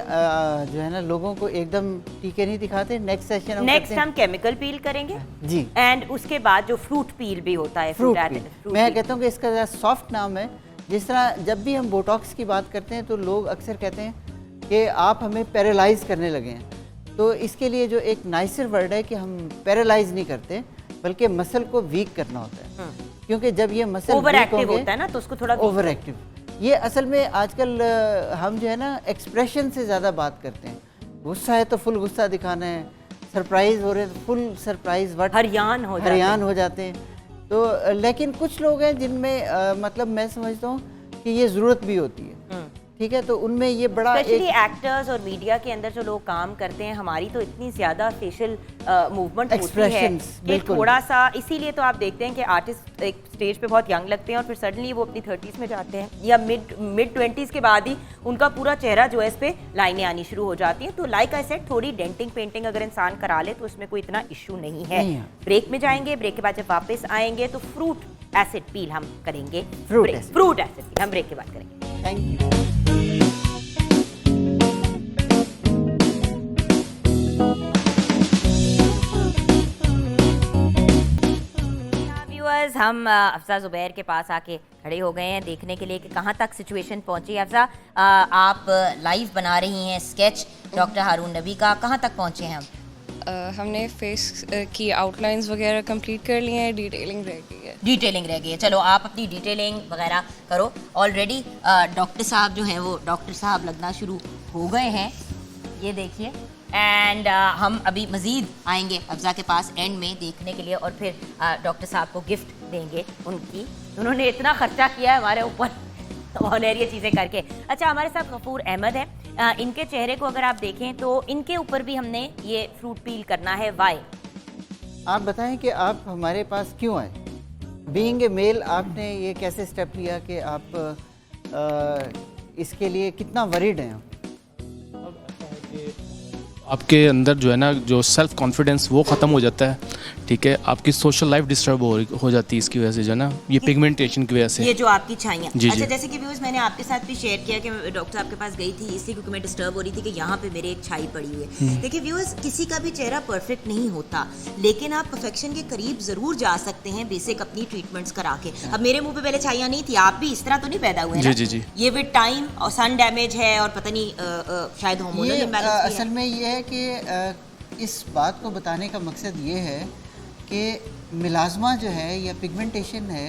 जो है ना लोगों को एकदम टीके नहीं दिखाते। नेक्स्ट सेशन नेक्स्ट हम केमिकल पील करेंगे जी, एंड उसके बाद जो फ्रूट पील भी होता है, फ्रूट पील। मैं कहता हूँ कि इसका ज़रा सॉफ्ट नाम है। जिस तरह जब भी हम बोटॉक्स की बात करते हैं तो लोग अक्सर कहते हैं कि आप हमें पैरालाइज करने लगे हैं, तो इसके लिए जो एक नाइसर वर्ड है कि हम पैरालाइज नहीं करते बल्कि मसल को वीक करना होता है। क्योंकि जब ये मसल ओवर एक्टिव होता है ना तो उसको थोड़ा ओवर एक्टिव, ये असल में आजकल हम जो है ना एक्सप्रेशन से ज़्यादा बात करते हैं। गुस्सा है तो फुल गुस्सा दिखाना है, सरप्राइज हो रहे हैं फुल सरप्राइज, हरियान हो जाते हैं। तो लेकिन कुछ लोग हैं जिनमें मतलब मैं समझता हूँ कि ये ज़रूरत भी होती है, ठीक है। तो उनमें ये बड़ा स्पेशली एक्टर्स और मीडिया के अंदर जो लोग काम करते हैं, हमारी तो इतनी ज़्यादा फेशियल मूवमेंट होती है कि थोड़ा सा, इसीलिए तो आप देखते हैं कि आर्टिस्ट एक स्टेज पे बहुत यंग लगते हैं और फिर सडनली वो अपनी 30s में जाते हैं या मिड 20s के बाद ही उनका पूरा चेहरा जो है इस पे लाइनें आनी शुरू हो जाती हैं। तो लाइक आई सेड, थोड़ी डेंटिंग पेंटिंग अगर इंसान करा ले तो उसमें कोई इतना इशू नहीं है। ब्रेक में जाएंगे, ब्रेक के बाद जब वापस आएंगे तो फ्रूट एसिड पील हम करेंगे। फ्रूट एसिड पील हम ब्रेक के बाद करेंगे। Thank you. हम अफजा ज़ुबैर के पास आके खड़े हो गए हैं देखने के लिए कि कहाँ तक सिचुएशन पहुंची है। अफजा, आप लाइव बना रही हैं स्केच डॉक्टर हारून नबी का, कहाँ तक पहुंचे हैं हम? हमने फेस की आउटलाइंस वगैरह कंप्लीट कर ली हैं, डिटेलिंग रह गई है। डिटेलिंग रह गई है, चलो आप अपनी डिटेलिंग वगैरह करो। ऑलरेडी डॉक्टर साहब जो हैं वो डॉक्टर साहब लगना शुरू हो गए हैं, ये देखिए। एंड हम अभी मज़ीद आएंगे अफजा के पास एंड में देखने के लिए और फिर डॉक्टर साहब को गिफ्ट देंगे उनकी, उन्होंने इतना खर्चा किया है हमारे ऊपर ऑनरिया चीज़ें करके। अच्छा, हमारे साथ गफूर अहमद है, इनके चेहरे को अगर आप देखें तो इनके ऊपर भी हमने ये फ्रूट पील करना है। वाई? आप बताएं कि आप हमारे पास क्यों आए? बीइंग ए मेल आपने ये कैसे स्टेप लिया कि आप इसके लिए कितना वरीड हैं? आपके अंदर जो है ना, जो सेल्फ कॉन्फिडेंस वो ख़त्म हो जाता है, ठीक है। आपकी सोशल लाइफ डिस्टर्ब हो जाती है इसकी वजह से, जो है ना, ये पिगमेंटेशन की वजह से। ये जो आपकी छाइयाँ, जी, अच्छा जी। जैसे कि व्यूअर्स मैंने आपके साथ भी शेयर किया कि मैं डॉक्टर आपके पास गई थी इसलिए क्योंकि मैं डिस्टर्ब हो रही थी कि यहाँ पे मेरे एक छाई पड़ी हुई है। देखिए व्यूअर्स, किसी का भी चेहरा परफेक्ट नहीं होता, लेकिन आप परफेक्शन के करीब जरूर जा सकते हैं बेसिक अपनी ट्रीटमेंट्स करा के। अब मेरे मुंह पे पहले छाइयाँ नहीं थी, आप भी इस तरह तो नहीं पैदा हुए ना? जी, जी, जी। ये विद टाइम और सन डैमेज है और पता नहीं शायद हार्मोनल ये इम्बैलेंस भी असल है। में ये है कि इस बात को बताने का मकसद ये है कि मिलाज़मा जो है या पिगमेंटेशन है,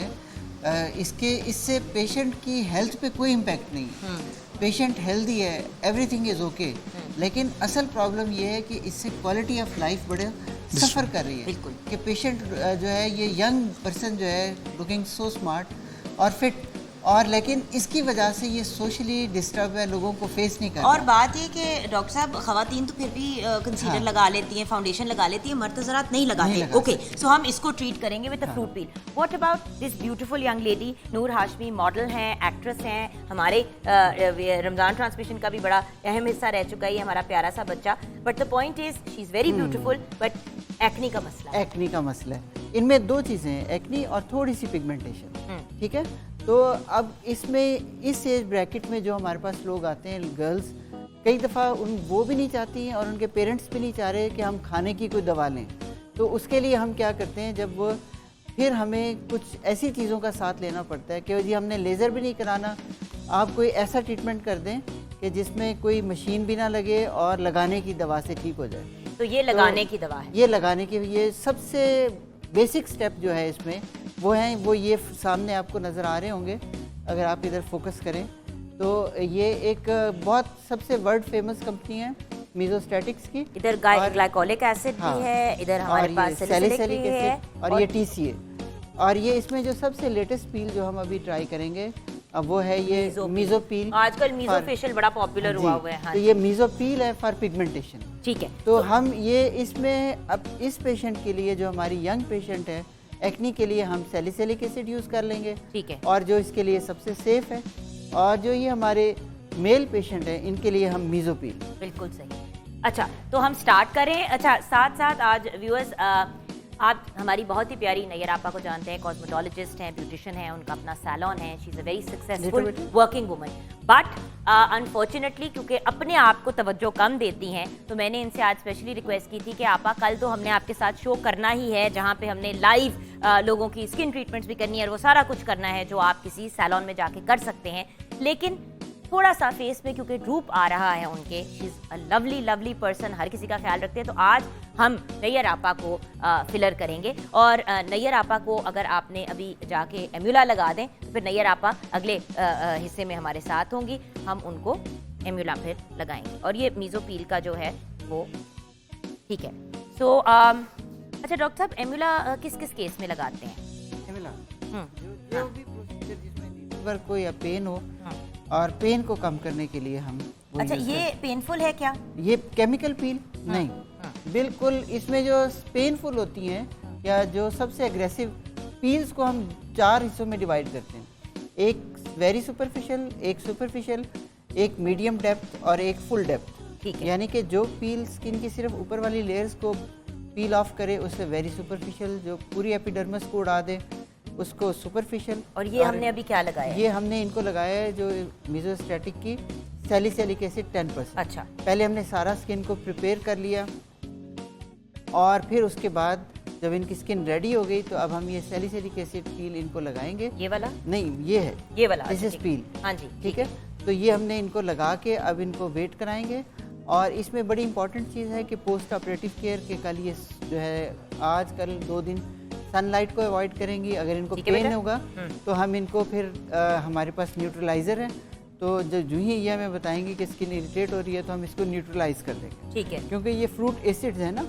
इससे पेशेंट की हेल्थ पे कोई इम्पैक्ट नहीं है। पेशेंट हेल्दी है, एवरीथिंग इज़ ओके, लेकिन असल प्रॉब्लम ये है कि इससे क्वालिटी ऑफ लाइफ बड़े सफ़र कर रही है। बिल्कुल। कि पेशेंट जो है, ये यंग पर्सन जो है, लुकिंग सो स्मार्ट और फिट, और लेकिन इसकी वजह से ये सोशली डिस्टर्ब है, लोगों को फेस नहीं कर और रहा। बात ये कि डॉक्टर साहब, खवातीन तो फिर भी कंसीलर हाँ। लगा लेती हैं, फाउंडेशन लगा लेती हैं, मर्द ज़रात नहीं लगाते। नहीं लगा ओके, सो हम इसको ट्रीट करेंगे with a fruit peel. What about this beautiful young lady Noor Hashmi? Model हैं, एक्ट्रेस हैं, हमारे रमज़ान ट्रांसमिशन का भी बड़ा अहम हिस्सा रह चुका है ये हमारा प्यारा सा बच्चा। But the point is she is very beautiful, but acne का मसला है। एक्नी का मसला है। इनमें दो चीज़ें हैं, एक्नी और थोड़ी सी पिगमेंटेशन, ठीक है। तो अब इसमें इस एज ब्रैकेट में जो हमारे पास लोग आते हैं, गर्ल्स, कई दफ़ा वो भी नहीं चाहती हैं और उनके पेरेंट्स भी नहीं चाह रहे कि हम खाने की कोई दवा लें। तो उसके लिए हम क्या करते हैं, जब वो फिर हमें कुछ ऐसी चीज़ों का साथ लेना पड़ता है कि जी हमने लेज़र भी नहीं कराना, आप कोई ऐसा ट्रीटमेंट कर दें कि जिसमें कोई मशीन भी ना लगे और लगाने की दवा से ठीक हो जाए। तो ये लगाने की दवा है। ये लगाने की, ये सबसे बेसिक स्टेप जो है इसमें वो हैं, वो ये सामने आपको नज़र आ रहे होंगे अगर आप इधर फोकस करें तो। ये एक बहुत सबसे वर्ल्ड फेमस कंपनी है मीज़ोस्टैटिक्स की। इधर ग्लाइकोलिक एसिड हाँ, भी है, इधर हमारे पास सैलिसिलिक भी है, एसिड और ये TCA। और ये इसमें जो सबसे लेटेस्ट पील जो हम अभी ट्राई करेंगे अब वो है ये मीज़ो पील। आजकल मीज़ो फेशियल बड़ा पॉपुलर हुआ हुआ है। हाँ, तो ये मीज़ो पील है फॉर पिगमेंटेशन। ठीक है। तो हम ये इसमें अब इस पेशेंट के लिए, जो हमारी यंग पेशेंट है, एक्नी के लिए हम सैलिसिलिक एसिड यूज़ कर लेंगे, ठीक है। और जो इसके लिए सबसे सेफ है, और जो ये हमारे मेल पेशेंट हैं इनके लिए हम मीज़ोपील। बिल्कुल सही। अच्छा, तो हम स्टार्ट करें। अच्छा, साथ साथ आज व्यूअर्स, आप हमारी बहुत ही प्यारी नैयर आपा को जानते हैं, कॉस्मेटोलॉजिस्ट हैं, ब्यूटिशियन हैं, उनका अपना सैलून है, she is a very successful working woman. But unfortunately क्योंकि अपने आप को तवज्जो कम देती हैं, तो मैंने इनसे आज स्पेशली रिक्वेस्ट की थी कि आपा कल तो हमने आपके साथ शो करना ही है जहाँ पे हमने लाइव लोगों की स्किन ट्रीटमेंट्स भी करनी है और वो सारा कुछ करना है जो आप किसी सैलून में जाके कर सकते हैं। लेकिन थोड़ा सा फेस में क्योंकि ड्रूप आ रहा है उनके, she is a lovely lovely person, हर किसी का ख्याल रखते हैं, तो आज हम नैयर आपा को फिलर करेंगे। और नैयर आपा को अगर आपने अभी जाके एम्यूला लगा दें तो फिर नैयर आपा अगले हिस्से में हमारे साथ होंगी, हम उनको एम्यूला फिर लगाएंगे। और ये मीज़ोपील का जो है वो ठीक है। सो अच्छा डॉक्टर साहब, एम्यूला किस किस केस में लगाते हैं? जो भी प्रोसीजर जिसमें लीवर को या पेन हो, और पेन को कम करने के लिए हम वो अच्छा, use ये पेनफुल है क्या? ये केमिकल पील नहीं, बिल्कुल। इसमें जो पेनफुल होती हैं या जो सबसे एग्रेसिव पील्स को हम 4 हिस्सों में डिवाइड करते हैं, एक वेरी सुपरफिशियल, एक सुपरफिशियल, एक मीडियम डेप्थ और एक फुल डेप्थ। ठीक है। यानी कि जो पील स्किन की सिर्फ ऊपर वाली लेयर्स को पील ऑफ करे उसे वेरी सुपरफिशियल, जो पूरी एपिडर्मिस को उड़ा दे उसको सुपरफिशियल। और ये हमने अभी क्या लगाया है? ये हमने इनको लगाया है जो मीज़ोस्टैटिक की सैलिसिलिक एसिड 10%। अच्छा। पहले हमने सारा स्किन को प्रिपेयर कर लिया और फिर उसके बाद जब इनकी स्किन रेडी हो गई तो अब हम ये सैलिसिलिक एसिड पील इनको लगाएंगे। ये वाला? नहीं, ये है, ये वाला। दिस इज पील। हाँ जी, ठीक है। तो ये हमने इनको लगा के अब इनको वेट कराएंगे। और इसमें बड़ी इंपॉर्टेंट चीज़ है कि पोस्ट ऑपरेटिव केयर के कल ये जो है आज कल 2 दिन सनलाइट को अवॉइड करेंगी। अगर इनको पेन होगा तो हम इनको फिर हमारे पास न्यूट्रलाइज़र है, तो जो ही ये हमें बताएंगे कि स्किन इरिटेट हो रही है तो हम इसको न्यूट्रलाइज कर देंगे। ठीक है। क्योंकि ये फ्रूट एसिड्स है ना,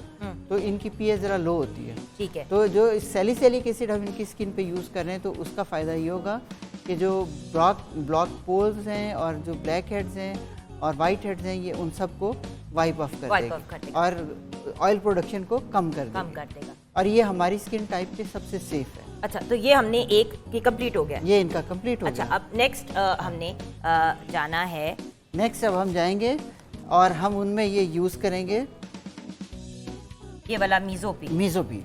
तो इनकी pH ज़रा लो होती है। ठीक है। तो जो सैलिसिलिक एसिड हम इनकी स्किन पे यूज़ कर रहे हैं तो उसका फ़ायदा ये होगा कि जो ब्लॉक पोल्स हैं और जो ब्लैक हेड्स हैं और वाइट हेड्स हैं, ये उन सबको वाइप ऑफ कर देगा और ऑयल प्रोडक्शन को कम कर देगा। और ये हमारी स्किन टाइप के सबसे सेफ है। अच्छा, तो ये हमने एक की कंप्लीट हो गया। ये इनका कंप्लीट हो अच्छा, गया। अब नेक्स्ट हमने जाना है। नेक्स्ट अब हम जाएंगे और हम उनमें ये यूज़ करेंगे ये वाला मीजोपी। मीजोपी।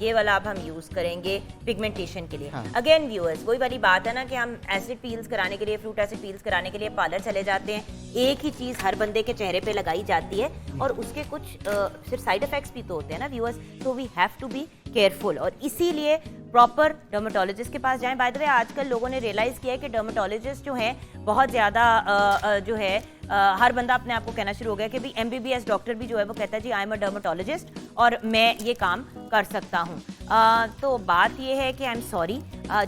ये वाला अब हम यूज करेंगे पिगमेंटेशन के लिए। हाँ। अगेन व्यूअर्स, वही वाली बात है ना कि हम एसिड पील्स कराने के लिए, फ्रूट एसिड पील्स कराने के लिए पार्लर चले जाते हैं, एक ही चीज हर बंदे के चेहरे पे लगाई जाती है और उसके कुछ सिर्फ साइड इफेक्ट्स भी तो होते हैं ना viewers, so we have to be careful और इसीलिए प्रॉपर डर्मेटोलॉजिस्ट के पास जाएं। बाय द वे, आजकल लोगों ने रियलाइज किया है कि डर्मेटोलॉजिस्ट जो है बहुत ज़्यादा जो है हर बंदा अपने आप को कहना शुरू हो गया कि भाई MBBS डॉक्टर भी जो है वो कहता है जी आई एम अ डर्मेटोलॉजिस्ट और मैं ये काम कर सकता हूँ। तो बात ये है कि आई एम सॉरी,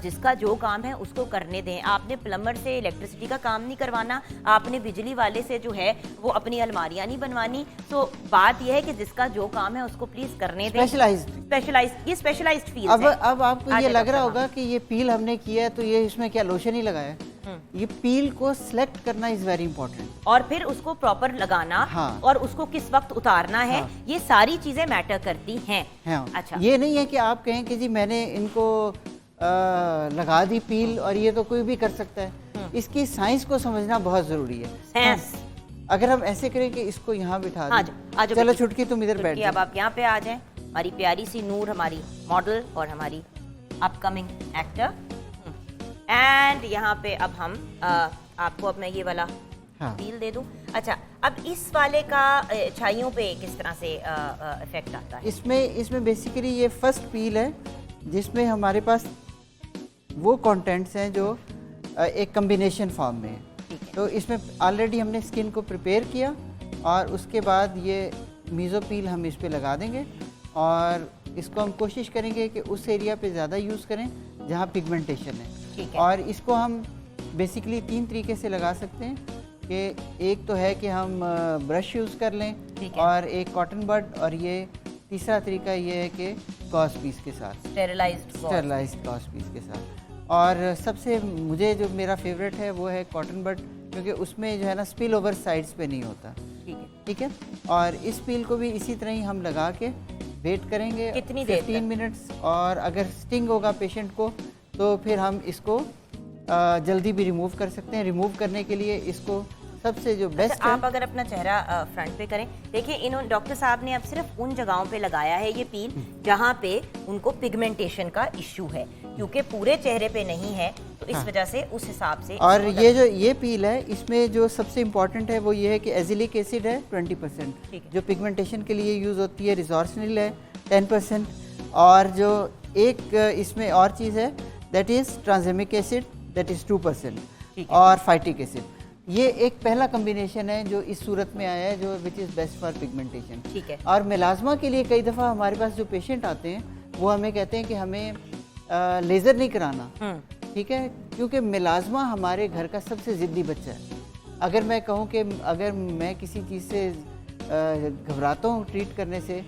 जिसका जो काम है उसको करने दें। आपने प्लम्बर से इलेक्ट्रिसिटी का काम नहीं करवाना, आपने बिजली वाले से जो है वो अपनी अलमारियाँ नहीं बनवानी। तो बात यह है कि जिसका जो काम है उसको प्लीज करने दें। ये स्पेशलाइज्ड फील्ड है। अब आपको ये लग रहा होगा कि ये पील हमने किया है तो ये इसमें क्या लोशन ही लगाया है। ये पील को सिलेक्ट करना इज वेरी इंपॉर्टेंट और फिर उसको प्रॉपर लगाना। हाँ। और उसको किस वक्त उतारना है। हाँ। ये सारी चीजें मैटर करती हैं। हाँ। अच्छा, ये नहीं है कि आप कहें कि जी मैंने इनको लगा दी पील और ये तो कोई भी कर सकता है। इसकी साइंस को समझना बहुत जरूरी है। साइंस। अगर हम ऐसे करें कि इसको यहाँ बिठा दें। आज चलो छुटकी तुम इधर बैठ अब आप यहाँ पे आ जाएं। हमारी प्यारी सी नूर, हमारी मॉडल और हमारी अपकमिंग एक्टर। एंड यहाँ पे अब हम आपको अब मैं ये वाला पील दे दूं। अच्छा, अब इस वाले का छाइयों पे किस तरह से इफेक्ट आता है? इसमें बेसिकली ये फर्स्ट पील है जिसमें हमारे पास वो कंटेंट्स हैं जो एक कॉम्बिनेशन फॉर्म में है। तो इसमें ऑलरेडी हमने स्किन को प्रिपेयर किया और उसके बाद ये मीज़ो पील हम इस पे लगा देंगे और इसको हम कोशिश करेंगे कि उस एरिया पे ज़्यादा यूज़ करें जहाँ पिगमेंटेशन है। और इसको हम बेसिकली 3 तरीके से लगा सकते हैं कि एक तो है कि हम ब्रश यूज़ कर लें और एक कॉटन बड, और ये तीसरा तरीका ये है कि गॉस पीस के साथ, स्टेरलाइज्ड गॉस पीस के साथ। और सबसे मुझे जो मेरा फेवरेट है वो है कॉटन बड, क्योंकि उसमें जो है ना स्पिल ओवर साइड्स पे नहीं होता। ठीक है। और इस पील को भी इसी तरह ही हम लगा के वेट करेंगे कितनी देर? 15 मिनट्स। और अगर स्टिंग होगा पेशेंट को तो फिर हम इसको जल्दी भी रिमूव कर सकते हैं। रिमूव करने के लिए इसको सबसे जो बेस्ट आप अगर अपना चेहरा फ्रंट पे करें, देखिए इन्होंने डॉक्टर साहब ने अब सिर्फ उन जगहों पे लगाया है ये पील जहाँ पे उनको पिगमेंटेशन का इश्यू है, क्योंकि पूरे चेहरे पे नहीं है, तो इस वजह से उस हिसाब से। और ये पील है, इसमें जो सबसे इम्पोर्टेंट है वो ये है कि एजिलिक एसिड है 20%, जो पिगमेंटेशन के लिए यूज़ होती है। रिजॉर्सनिल है 10%, और जो एक इसमें और चीज़ है that is tranexamic acid that is 2%, और फाइटिक एसिड। ये एक पहला कॉम्बिनेशन है जो इस सूरत में आया है, जो which is best for pigmentation. ठीक है। और मेलाज्मा के लिए कई दफ़ा हमारे पास जो पेशेंट आते हैं वो हमें कहते हैं कि हमें लेज़र नहीं कराना। ठीक है, क्योंकि मेलाज्मा हमारे घर का सबसे ज़िद्दी बच्चा है। अगर मैं कहूँ कि अगर मैं किसी चीज़ से घबराता हूँ ट्रीट करने से,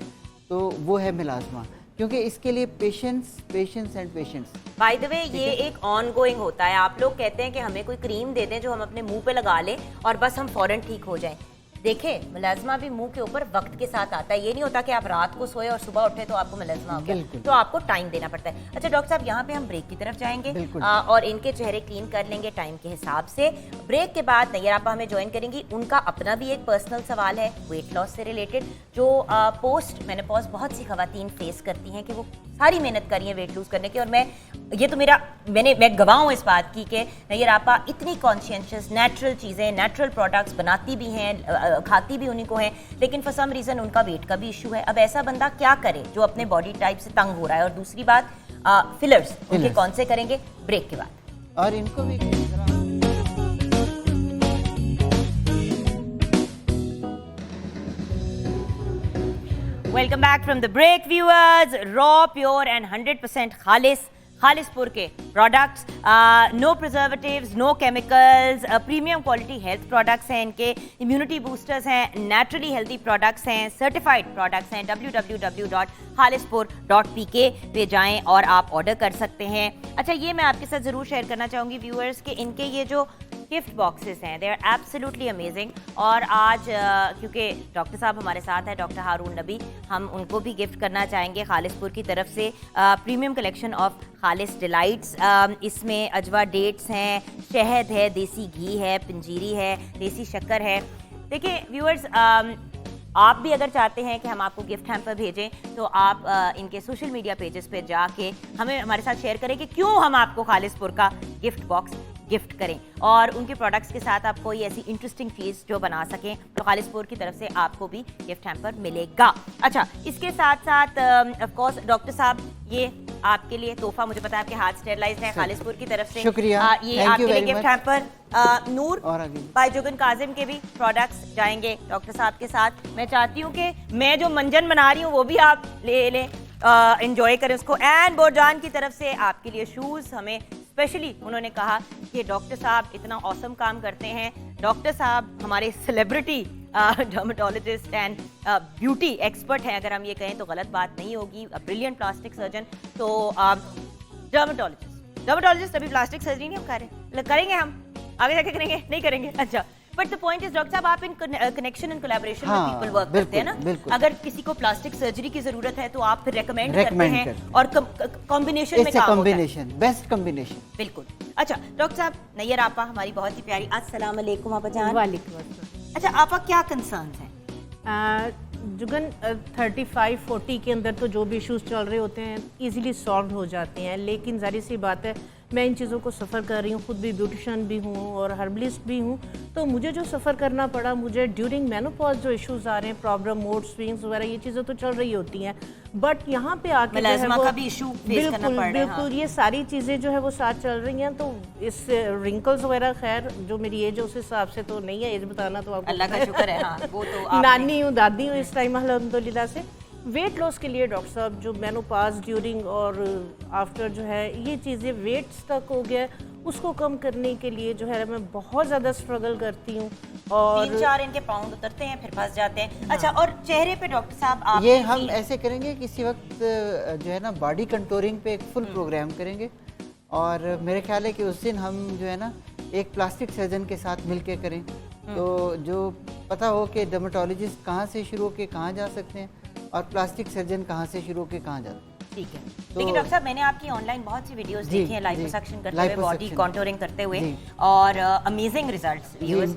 तो वो है मेलाज्मा, क्योंकि इसके लिए patience and patience. Bye the वे, ये एक ऑन गोइंग होता है। आप लोग कहते हैं कि हमें कोई क्रीम दे दें जो हम अपने मुंह पे लगा लें और बस हम फौरन ठीक हो जाएं। देखिए, मेलाज्मा भी मुंह के ऊपर वक्त के साथ आता है। ये नहीं होता कि आप रात को सोए और सुबह उठे तो आपको मेलाज्मा हो गया, तो आपको टाइम देना पड़ता है। अच्छा डॉक्टर साहब, यहाँ पे हम ब्रेक की तरफ जाएंगे और इनके चेहरे क्लीन कर लेंगे टाइम के हिसाब से। ब्रेक के बाद नैयर आपा हमें ज्वाइन करेंगी। उनका अपना भी एक पर्सनल सवाल है वेट लॉस से रिलेटेड, जो पोस्ट मेनोपॉज बहुत सी खवातीन फेस करती हैं कि वो सारी मेहनत कर रही हैं वेट लूज करने की। और मैं गवाह हूँ इस बात की कि नैयर आपा इतनी कॉन्शियस, नेचुरल चीज़ें, नेचुरल प्रोडक्ट्स बनाती भी हैं, खाती भी उन्हीं को है, लेकिन फॉर सम रीज़न उनका वेट का भी इशू है। अब ऐसा बंदा क्या करे जो अपने बॉडी टाइप से तंग हो रहा है? और दूसरी बात, फिलर्स उनके कौन से करेंगे ब्रेक के बाद। और इनको भी welcome back from the break viewers. Raw, pure and 100% Khalispur के products, no preservatives, no chemicals, premium quality health products हैं इनके, इम्यूनिटी बूस्टर्स हैं, नेचुरली हेल्दी प्रोडक्ट्स हैं, सर्टिफाइड प्रोडक्ट्स हैं। www.khalispur.pk पे जाएं और आप ऑर्डर कर सकते हैं। अच्छा, ये मैं आपके साथ ज़रूर शेयर करना चाहूँगी व्यूअर्स कि इनके ये जो गिफ्ट बॉक्सेस हैं, दे आर एब्सोल्युटली अमेजिंग। और आज क्योंकि डॉक्टर साहब हमारे साथ हैं, डॉक्टर हारून नबी, हम उनको भी गिफ्ट करना चाहेंगे खालिसपुर की तरफ से प्रीमियम कलेक्शन ऑफ खालिस डिलाइट्स। इसमें अजवा डेट्स हैं, शहद है, देसी घी है, पंजीरी है, देसी शक्कर है। देखिए व्यूअर्स, आप भी अगर चाहते हैं कि हम आपको गिफ्ट हैम्पर भेजें तो आप इनके सोशल मीडिया पेजेस पे जाके हमें हमारे साथ शेयर करें कि क्यों हम आपको खालिसपुर का गिफ्ट बॉक्स गिफ्ट करें, और उनके प्रोडक्ट्स के साथ आप कोई ऐसी इंटरेस्टिंग चीज़ जो बना सकें तो खालिसपुर की तरफ से आपको भी गिफ्ट हैम्पर मिलेगा। अच्छा, इसके साथ साथ ऑफ कोर्स डॉक्टर साहब, ये आपके लिए तोहफा, मुझे पता है आपके हाथ स्टेरलाइज्ड है खालिसपुर की तरफ से, शुक्रिया, ये thank you आपके लिए very गिफ्ट much। हैम्पर नूर और आगे बाय जुगन काजिम के भी प्रोडक्ट्स जाएंगे डॉक्टर साहब के साथ। मैं चाहती हूँ कि मैं जो मंजन बना रही हूँ वो भी आप ले लें, एंजॉय करें उसको। एंड बोरजान की तरफ से आपके लिए शूज़, हमें स्पेशली उन्होंने कहा कि डॉक्टर साहब इतना ऑसम काम करते हैं। डॉक्टर साहब हमारे celebrity dermatologist and beauty expert हैं, अगर हम ये कहें तो गलत बात नहीं होगी, ब्रिलियंट प्लास्टिक सर्जन। तो डर्मेटोलॉजिस्ट अभी प्लास्टिक सर्जरी नहीं हम कर रहे, करेंगे हम आगे जाके, करेंगे नहीं करेंगे? अच्छा, but the point is doctor साहब, आप इन कनेक्शन एंड कोलैबोरेशन में पीपल वर्क करते हैं ना, बिल्कुल। अगर किसी को प्लास्टिक सर्जरी की जरूरत है तो आप फिर रेकमेंड करते हैं और कॉम्बिनेशन में इट्स अ काम होता है। Combination, best combination. बिल्कुल। अच्छा डॉक्टर साहब, नैयर आपा हमारी बहुत ही प्यारी, अस्सलाम वालेकुम आपा जान। वालेकुम अस्सलाम। अच्छा आपा, क्या कंसर्न है? जुगन 35-40 के अंदर तो जो भी इश्यूज चल रहे होते हैं इजीली सॉल्व हो जाते हैं, लेकिन जाहिर सी बात है मैं इन चीज़ों को सफ़र कर रही हूँ, खुद भी ब्यूटिशियन भी हूँ और हर्बलिस्ट भी हूँ, तो मुझे जो सफ़र करना पड़ा, मुझे ड्यूरिंग मेनोपॉज जो इश्यूज आ रहे हैं, प्रॉब्लम, मूड स्विंग्स वगैरह, ये चीज़ें तो चल रही होती हैं, बट यहाँ पे आके जो है मेलाज़मा वो का भी इशू फेस करना पड़ रहा है। बिल्कुल ये सारी चीज़ें जो है वो साथ चल रही हैं। तो इस रिंकल्स वगैरह, खैर जो मेरी एज है उस हिसाब से तो नहीं है, एज बताना तो आपको अल्लाह का शुक्र है, हाँ वो तो आपने- नानी हूँ, दादी हूँ इस टाइम अल्हम्दुलिल्लाह से। वेट लॉस के लिए डॉक्टर साहब, जो मेनोपाज ड्यूरिंग और आफ्टर जो है ये चीज़ें, वेट स्टक हो गया, उसको कम करने के लिए जो है मैं बहुत ज़्यादा स्ट्रगल करती हूँ और 3-4 इनके पाउंड उतरते हैं, फिर फंस जाते हैं। अच्छा, और चेहरे पे डॉक्टर साहब आप ये हम ऐसे करेंगे, किसी वक्त जो है ना बॉडी कंटूरिंग पे एक फुल प्रोग्राम करेंगे, और मेरे ख्याल है कि उस दिन हम जो है ना एक प्लास्टिक सर्जन के साथ मिलके करें, तो जो पता हो कि डर्मेटोलॉजिस्ट कहाँ से शुरू होकर कहाँ जा सकते हैं और प्लास्टिक सर्जन कहाँ से शुरू होकर कहाँ जाते हैं। ठीक है। लेकिन डॉक्टर साहब, मैंने आपकी ऑनलाइन बहुत सी वीडियोस जी, देखी हैं लाइपोसक्शन करते हुए, बॉडी liposuction। कॉन्टूरिंग करते हुए, जी। और amazing results viewers.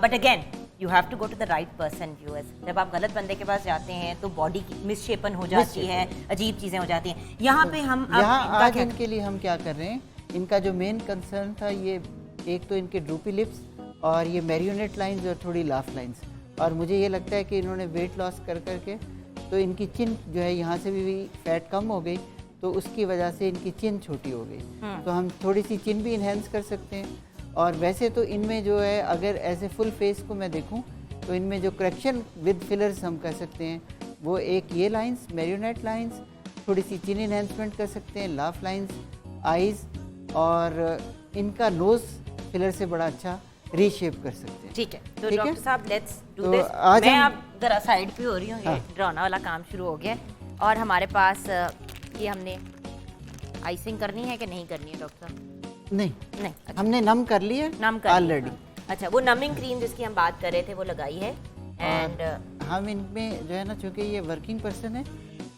But again you have to go to the right person viewers. जब आप गलत बंदे के पास जाते हैं तो बॉडी की मिसशेपन हो जाती है, अजीब चीज़ें हो जाती हैं। यहाँ पे हम अब यहाँ इनका आज क्या- इनके लिए हम क्या कर रहे हैं, इनका जो मेन कंसर्न था, ये एक तो इनके ड्रूपी लिप्स और ये मैरियोनेट लाइंस और थोड़ी लाफ लाइंस, और मुझे ये लगता है कि इन्होंने वेट लॉस कर करके तो इनकी चिन जो है यहाँ से भी फैट कम हो गई, तो उसकी वजह से इनकी चिन छोटी हो गई, तो हम थोड़ी सी चिन भी इन्हेंस कर सकते हैं। और वैसे तो इनमें जो है, अगर ऐसे फुल फेस को मैं देखूं तो इनमें जो करेक्शन विद फिलर्स हम कह सकते हैं, वो एक ये लाइंस, मैरियोनेट लाइंस, थोड़ी सी चिन इन्हेंसमेंट कर सकते हैं, लाफ लाइंस, आईज, और इनका नोज़ फिलर से बड़ा अच्छा रीशेप कर सकते हैं। ठीक है, तो ठीक है? डॉक्टर साहब लेट्स डू तो दिस। आज मैं हम- अब जरा साइड पे हो रही हूँ, ये ड्राना वाला काम शुरू हो गया है। और हमारे पास ये हमने आइसिंग करनी है कि नहीं करनी है डॉक्टर साहब? नहीं, नहीं, अच्छा, हमने नम कर लिया नम कर लिया, ऑलरेडी। हाँ। अच्छा, वो नमिंग क्रीम जिसकी हम बात कर रहे थे वो लगाई है। एंड हम इनमें जो है ना, चूँकि ये वर्किंग पर्सन है,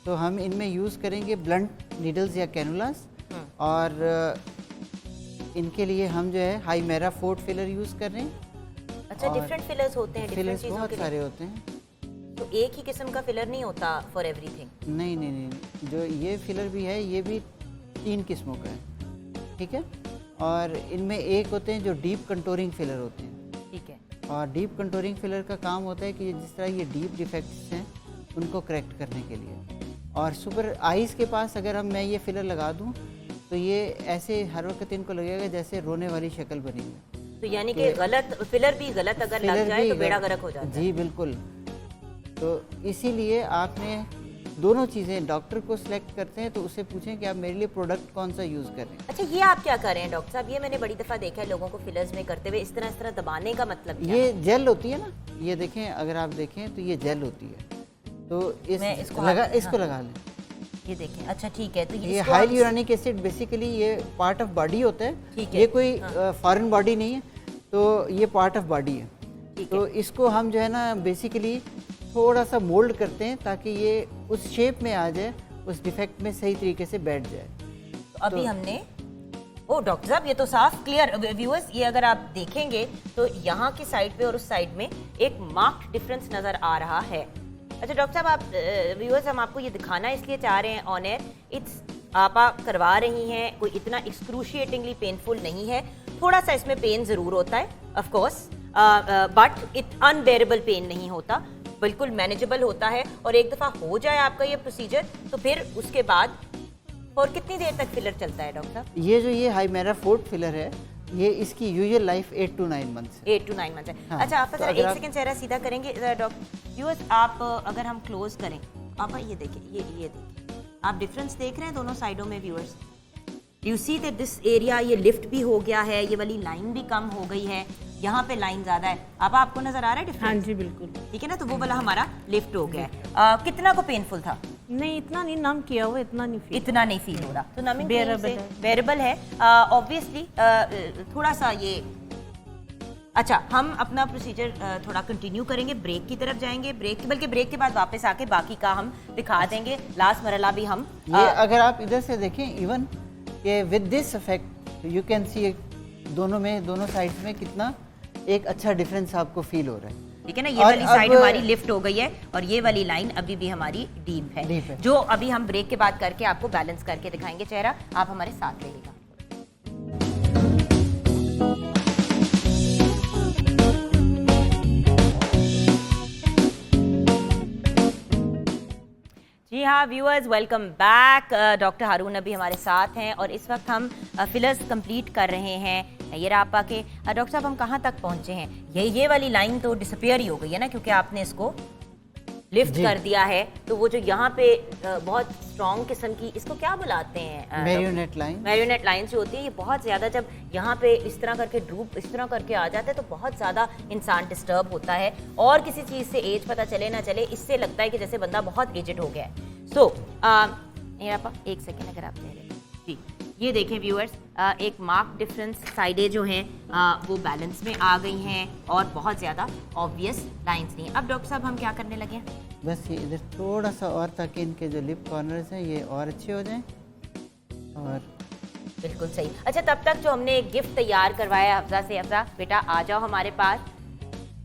तो हम इनमें यूज़ करेंगे ब्लंट नीडल्स या कैनुलास, और इनके लिए हम जो है हाई मेरा फोर्ट फिलर यूज़ कर रहे हैं। अच्छा, डिफरेंट फिलर्स होते हैं डिफरेंट फिलर्स चीज़ों बहुत के लिए, सारे होते हैं। तो एक ही किस्म का फिलर नहीं होता फॉर एवरीथिंग? नहीं नहीं नहीं, जो ये फिलर भी है, ये भी 3 किस्मों का है, ठीक है। और इनमें एक होते हैं जो डीप कंटूरिंग फिलर होते हैं, ठीक है। और डीप कंटूरिंग फिलर का काम होता है कि जिस तरह ये डीप डिफेक्ट्स हैं उनको करेक्ट करने के लिए। और सुपर आइज़ के पास अगर मैं ये फिलर लगा दूं तो ये ऐसे हर वक्त इनको लगेगा जैसे रोने वाली शक्ल बनी हुई है। तो यानी कि गलत फिलर भी गलत अगर लग फिलर जाए भी तो बेड़ा गलत- गर्क हो जाता है। जी बिल्कुल। तो इसीलिए आपने दोनों चीज़ें, डॉक्टर को सिलेक्ट करते हैं तो उससे पूछें कि आप मेरे लिए प्रोडक्ट कौन सा यूज़ कर रहे हैं। अच्छा, ये आप क्या कर रहे हैं डॉक्टर साहब? ये मैंने बड़ी दफ़ा देखा है लोगों को फिलर्स में करते हुए, इस तरह दबाने का मतलब क्या है? ये जेल होती है ना, ये देखें, अगर आप देखें तो ये जेल होती है, तो मैं इसको इसको लगा लें। ये देखें, अच्छा ठीक है। तो ये इसको हाई हम- यूरानिक एसिड बेसिकली ये पार्ट ऑफ बॉडी होता है, ठीक है, ये कोई फॉरेन बॉडी नहीं है, तो ये पार्ट ऑफ बॉडी है। तो इसको हम जो है ना बेसिकली थोड़ा सा मोल्ड करते हैं ताकि ये उस शेप में आ जाए, उस डिफेक्ट में सही तरीके से बैठ जाए। तो अभी हमने ओ डॉक्टर साहब ये तो साफ क्लियर व्यूअर्स, ये अगर आप देखेंगे तो यहाँ की साइड पे और उस साइड में एक मार्क्ड डिफरेंस नज़र आ रहा है। अच्छा डॉक्टर साहब, आप व्यूअर्स हम आपको ये दिखाना इसलिए चाह रहे हैं ऑन एयर, इट्स आपा करवा रही हैं, कोई इतना एक्सक्रूशिएटिंगली पेनफुल नहीं है, थोड़ा सा इसमें पेन ज़रूर होता है of course, but it unbearable pain नहीं होता, बिल्कुल मैनेजेबल होता है। और एक दफ़ा हो जाए आपका ये प्रोसीजर तो फिर उसके बाद और कितनी देर तक फिलर चलता है डॉक्टर साहब? ये जो ये हाइमेरा फोर्ट फिलर है, ये इसकी यूजुअल लाइफ 8 to 9 मंथ्स है। 8 to 9 मंथ है। हाँ, अच्छा आप तो जरा अगर एक आप- सेकंड चेहरा सीधा करेंगे डॉक्टर व्यूअर्स, आप अगर हम क्लोज करें, आप ये देखिए, ये देखिए, आप डिफरेंस देख रहे हैं दोनों साइडों में viewers, you see that this area ये लिफ्ट भी हो गया है, ये वाली लाइन भी कम हो गई है, यहाँ पे लाइन ज्यादा है। अब आपको नजर आ रहा है डिफरेंस? हाँ जी बिल्कुल। ठीक है ना, तो वो वाला हमारा लिफ्ट हो गया है। कितना को पेनफुल था? नहीं इतना नहीं, नम किया हुआ इतना नहीं फील। इतना नहीं फील हो रहा, तो नमिंग Bearable है। बेरेबल है ऑब्वियसली। थोड़ा सा ये अच्छा, हम अपना प्रोसीजर थोड़ा कंटिन्यू करेंगे, ब्रेक की तरफ जाएंगे, बल्कि ब्रेक के बाद वापस आके बाकी का हम दिखा देंगे, लास्ट मरला भी हम ये अगर आप इधर से देखें इवन कि with this effect you can see दोनों साइड्स में कितना एक अच्छा डिफरेंस आपको फील हो रहा है। ठीक है ना, ये और वाली साइड अब- हमारी लिफ्ट हो गई है और ये वाली लाइन अभी भी हमारी डीप है, Deep है। जो अभी हम ब्रेक के बाद करके आपको बैलेंस करके दिखाएंगे चेहरा। आप हमारे साथ रहिएगा। जी हाँ व्यूअर्स, वेलकम बैक। डॉक्टर हारून अभी हमारे साथ हैं और इस वक्त हम फिलर्स कंप्लीट कर रहे हैं ये आपा के। डॉक्टर साहब हम कहाँ तक पहुँचे हैं? ये वाली लाइन तो डिसअपियर ही हो गई है ना, क्योंकि आपने इसको लिफ्ट कर दिया है, तो वो जो यहाँ पे बहुत स्ट्रॉन्ग किस्म की, इसको क्या बुलाते हैं? मैरियोनेट लाइन। मैरियोनेट लाइन जो होती है, ये बहुत ज़्यादा जब यहाँ पे इस तरह करके ड्रूप इस तरह करके आ जाता है तो बहुत ज़्यादा इंसान डिस्टर्ब होता है, और किसी चीज़ से एज पता चले ना चले, इससे लगता है कि जैसे बंदा बहुत एजड हो गया है। सो एक सेकेंड अगर आप कह रहे जी, ये देखें व्यूअर्स, एक मार्क डिफरेंस, साइडें जो हैं वो बैलेंस में आ गई हैं और बहुत ज़्यादा ऑब्वियस लाइंस नहीं है। अब डॉक्टर साहब हम क्या करने लगे हैं? बस ये इधर थोड़ा सा और ताकि इनके जो लिप कॉर्नर्स हैं ये और अच्छे हो जाएं। और बिल्कुल सही। अच्छा तब तक जो हमने एक गिफ्ट तैयार करवाया हफ्जा से, हफ्जा बेटा आ जाओ हमारे पास।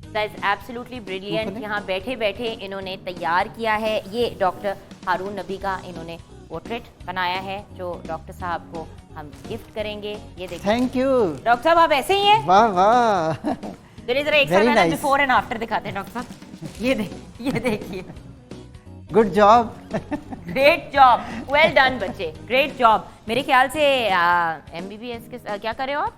That is absolutely brilliant. यहाँ बैठे बैठे इन्होंने तैयार किया है, ये डॉक्टर हारून नबी का इन्होंने पोर्ट्रेट बनाया है जो डॉक्टर साहब को हम गिफ्ट करेंगे। ये देखिए थैंक यू। डॉक्टर साहब आप ऐसे ही हैं? वाह वाह। जरा जरा एक Very साथ nice. बिफोर एंड आफ्टर दिखाते हैं डॉक्टर साहब। ये देखिए, good job. Great job, well done बच्चे, ग्रेट जॉब। मेरे ख्याल से एमबीबीएस के क्या कर रहे हो आप?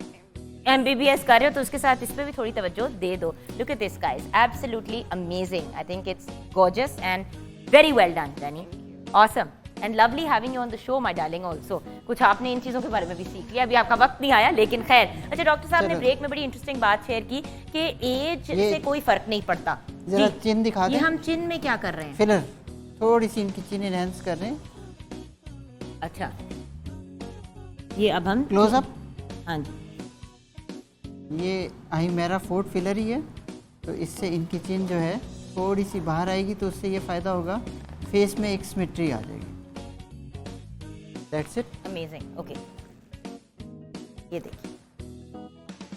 एमबीबीएस कर रहे हो तो उसके साथ इस पे भी थोड़ी तवज्जो दे दो। Look at this guys, absolutely amazing. I think it's gorgeous and very well done Danny, awesome and lovely having you on the show my darling also. कुछ आपने इन चीज़ों के बारे में भी सीख लिया, अभी आपका वक्त नहीं आया, लेकिन खैर। अच्छा डॉक्टर साहब ने ब्रेक में बड़ी इंटरेस्टिंग बात शेयर की कि एज से कोई फर्क नहीं पड़ता। जरा जी, चिन दिखा ये दें। हम चिन में क्या कर रहे हैं? फिलर थोड़ी सी इनकी चिन इनहेंस कर रहे हैं। अच्छा ये अब हम क्लोज अप। हाँ जी, ये हाइमेरा फोर्ट फिलर ही है, तो इससे इनकी चिन जो है थोड़ी सी बाहर आएगी, तो उससे ये फ़ायदा होगा, फेस में एक सिमेट्री आ जाएगी। That's it. अमेजिंग। ओके ये देखिए,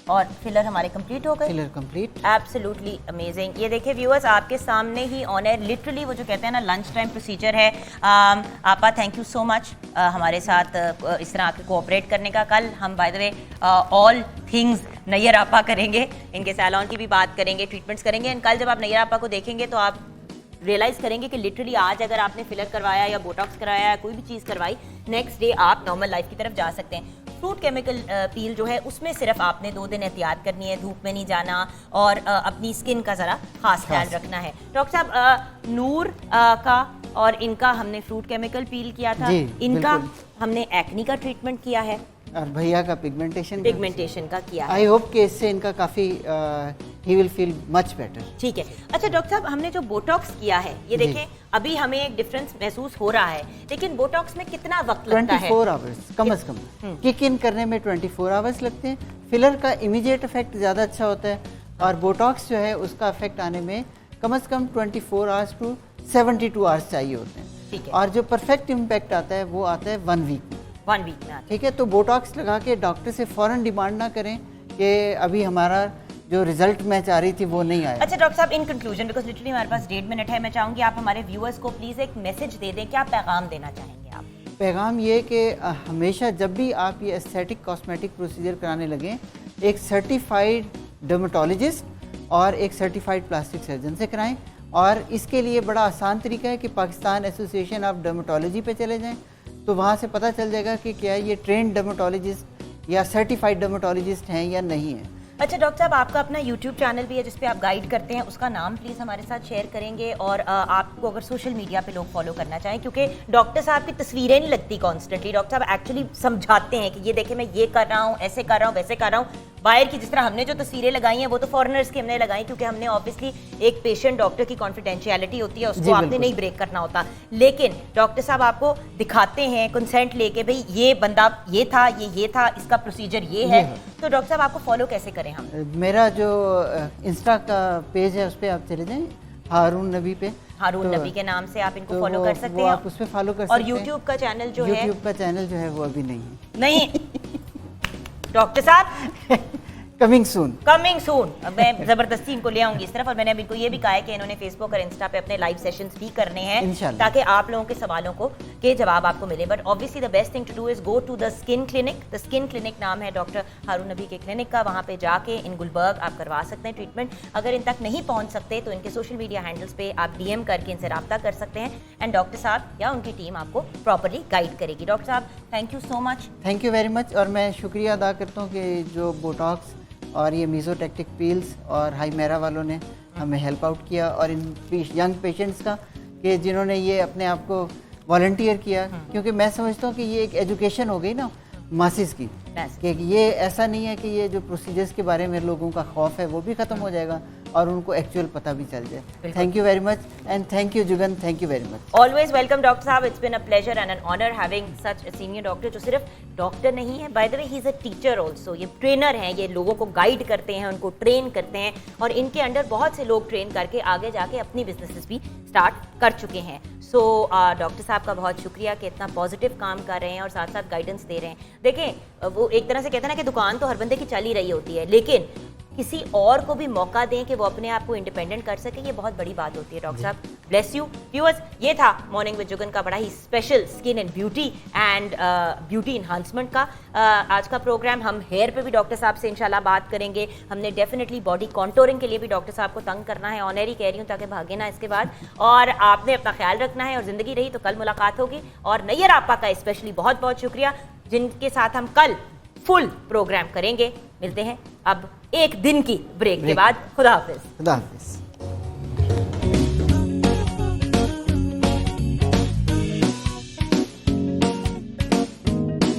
और फिलर हमारे कंप्लीट हो गए। Filler complete. Absolutely amazing. ये देखिए व्यूअर्स, आपके सामने ही ऑन एयर, लिटरली वो जो कहते हैं ना लंच टाइम प्रोसीजर है। आपा थैंक यू सो मच हमारे साथ इस तरह आके कोऑपरेट करने का। कल हम by the way all things Nayyar आपा करेंगे, इनके सैलॉन की भी बात करेंगे, ट्रीटमेंट्स करेंगे। एंड कल जब आप नैयर आपा को देखेंगे तो आप रियलाइज़ करेंगे कि लिटरली आज अगर आपने फिलर करवाया या बोटॉक्स कराया या कोई भी चीज़ करवाई, नेक्स्ट डे आप नॉर्मल लाइफ की तरफ जा सकते हैं। फ्रूट केमिकल पील जो है उसमें सिर्फ आपने 2 दिन एहतियात करनी है, धूप में नहीं जाना और अपनी स्किन का ज़रा खास ख्याल रखना है। डॉक्टर साहब नूर का और इनका हमने फ्रूट केमिकल पील किया था, जी, इनका बिल्कुल। हमने एक्नी का ट्रीटमेंट किया है, और भैया का पिगमेंटेशन का किया है। आई होप कि इससे इनका काफ़ी he will feel much better. ठीक है। अच्छा डॉक्टर साहब हमने जो बोटॉक्स किया है, ये देखें अभी हमें एक डिफरेंस महसूस हो रहा है, लेकिन बोटॉक्स में कितना वक्त लगता है? 24 आवर्स कम से कम। किक इन करने में 24 आवर्स लगते हैं, फिलर का इमीडिएट इफेक्ट ज़्यादा अच्छा होता है और बोटॉक्स जो है उसका इफेक्ट आने में कम से कम 24 आवर्स टू 72 आवर्स चाहिए होते हैं। ठीक है। और जो परफेक्ट इम्पैक्ट आता है वो आता है 1 वीक में। 1 वीक में आता है। ठीक है, तो बोटॉक्स लगा के डॉक्टर से फ़ौरन डिमांड ना करें कि अभी हमारा जो रिजल्ट मैं चाह रही थी वो नहीं आया। अच्छा डॉक्टर साहब, इन कंक्लूजन, बिकॉज लिटरली हमारे पास 1.5 मिनट है, मैं चाहूंगी आप हमारे व्यूअर्स को प्लीज एक मैसेज दे दें, क्या पैगाम देना चाहेंगे आप? पैगाम ये कि हमेशा जब भी आप ये एस्थेटिक कॉस्मेटिक प्रोसीजर कराने लगें, एक सर्टिफाइड डर्मेटोलॉजिस्ट और एक सर्टिफाइड प्लास्टिक सर्जन से कराएं। और इसके लिए बड़ा आसान तरीका है कि पाकिस्तान एसोसिएशन ऑफ डर्मेटोलॉजी पे चले जाएं, तो वहाँ से पता चल जाएगा कि क्या ये ट्रेंड डर्मेटोलॉजिस्ट या सर्टिफाइड डर्मेटोलॉजिस्ट हैं या नहीं है। अच्छा डॉक्टर साहब, आपका अपना यूट्यूब चैनल भी है जिसपे आप गाइड करते हैं, उसका नाम प्लीज़ हमारे साथ शेयर करेंगे। और आपको अगर सोशल मीडिया पे लोग फॉलो करना चाहें, क्योंकि डॉक्टर साहब की तस्वीरें नहीं लगती कॉन्स्टेंटली, डॉक्टर साहब एक्चुअली समझाते हैं कि ये देखें मैं ये कर रहा हूँ, ऐसे कर रहा हूँ, वैसे कर रहा हूँ। बाहर की जिस तरह हमने जो तस्वीरें लगाई हैं वो तो फॉरेनर्स की हमने लगाई, क्योंकि हमने ऑब्वियसली एक पेशेंट डॉक्टर की कॉन्फिडेंशियलिटी होती है, उसको आपने नहीं ब्रेक करना होता। लेकिन डॉक्टर साहब आपको दिखाते हैं कंसेंट लेके, भाई ये बंदा ये था, ये था, इसका प्रोसीजर ये है। तो डॉक्टर साहब आपको फॉलो कैसे करें हम? मेरा जो इंस्टा का पेज है उस पर आप चले जाएं, हारून नबी पे, हारून नबी के नाम से आप इनको तो फॉलो कर सकते हैं। आप उस पर फॉलो कर सकते और हैं। यूट्यूब का चैनल जो है, यूट्यूब का चैनल जो है वो अभी नहीं है। नहीं डॉक्टर साहब कमिंग सून। Coming soon. मैं जबरदस्ती इनको ले आऊंगी इस तरफ, और मैंने अभी इनको ये भी कहा है कि इन्होंने फेसबुक और इंस्टा पे अपने लाइव सेशंस भी करने हैं, इंशाल्लाह, ताकि आप लोगों के सवालों को के जवाब आपको मिले। But obviously the best thing to do is go to the skin clinic. The skin clinic नाम है डॉक्टर हारून नबी के क्लिनिक का। वहाँ पे जाके इन गुलबर्ग आप करवा सकते हैं ट्रीटमेंट। अगर इन तक नहीं पहुँच सकते तो इनके सोशल मीडिया हैंडल्स पे आप DM करके इनसे रब्ता कर सकते हैं, एंड डॉक्टर साहब या उनकी टीम आपको प्रॉपरली गाइड करेगी। डॉक्टर साहब thank you so much. Thank you very much. और मैं शुक्रिया अदा करता हूँ कि जो बोटॉक्स और ये मीज़ोटैक्टिक पील्स और हाइमेरा वालों ने हमें हेल्प आउट किया, और इन यंग पेशेंट्स का कि जिन्होंने ये अपने आप को वॉलंटियर किया, क्योंकि मैं समझता हूँ कि ये एक एजुकेशन हो गई ना मासिस की, कि ये ऐसा नहीं है कि ये जो प्रोसीजर्स के बारे में लोगों का खौफ है वो भी ख़त्म हो जाएगा और उनको एक्चुअल पता भी चल जाए। Thank you very much and thank you Jugan, thank you very much. Always welcome doctor साहब, it's been a pleasure and an honour having such a senior doctor, जो सिर्फ डॉक्टर नहीं है, by the way he is a teacher also. ये trainer हैं, ये लोगों को गाइड करते हैं, उनको ट्रेन करते हैं, और इनके अंडर बहुत से लोग ट्रेन करके आगे जाके अपनी बिजनेसेस भी स्टार्ट कर चुके हैं। सो डॉक्टर साहब का बहुत शुक्रिया कि इतना पॉजिटिव काम कर रहे हैं और साथ साथ गाइडेंस दे रहे हैं। देखें, वो एक तरह से कहते हैं ना कि दुकान तो हर बंदे की चल ही रही होती है, लेकिन किसी और को भी मौका दें कि वो अपने आप को इंडिपेंडेंट कर सके, ये बहुत बड़ी बात होती है। डॉक्टर साहब ब्लेस यू। व्यूअर्स, ये था मॉर्निंग विद जुगन का बड़ा ही special skin and beauty enhancement का आज का प्रोग्राम। हम हेयर पे भी डॉक्टर साहब से इंशाल्लाह बात करेंगे। हमने डेफिनेटली बॉडी कॉन्टोरिंग के लिए भी डॉक्टर साहब को तंग करना है, ऑनर ही कह रही हूँ ताकि भागे ना इसके बाद। और आपने अपना ख्याल रखना है, और ज़िंदगी रही तो कल मुलाकात होगी। और नैयर आपा का स्पेशली बहुत बहुत शुक्रिया, जिनके साथ हम कल फुल प्रोग्राम करेंगे। मिलते हैं अब एक दिन की ब्रेक के बाद। खुदा हाफिज। खुदा हाफिज।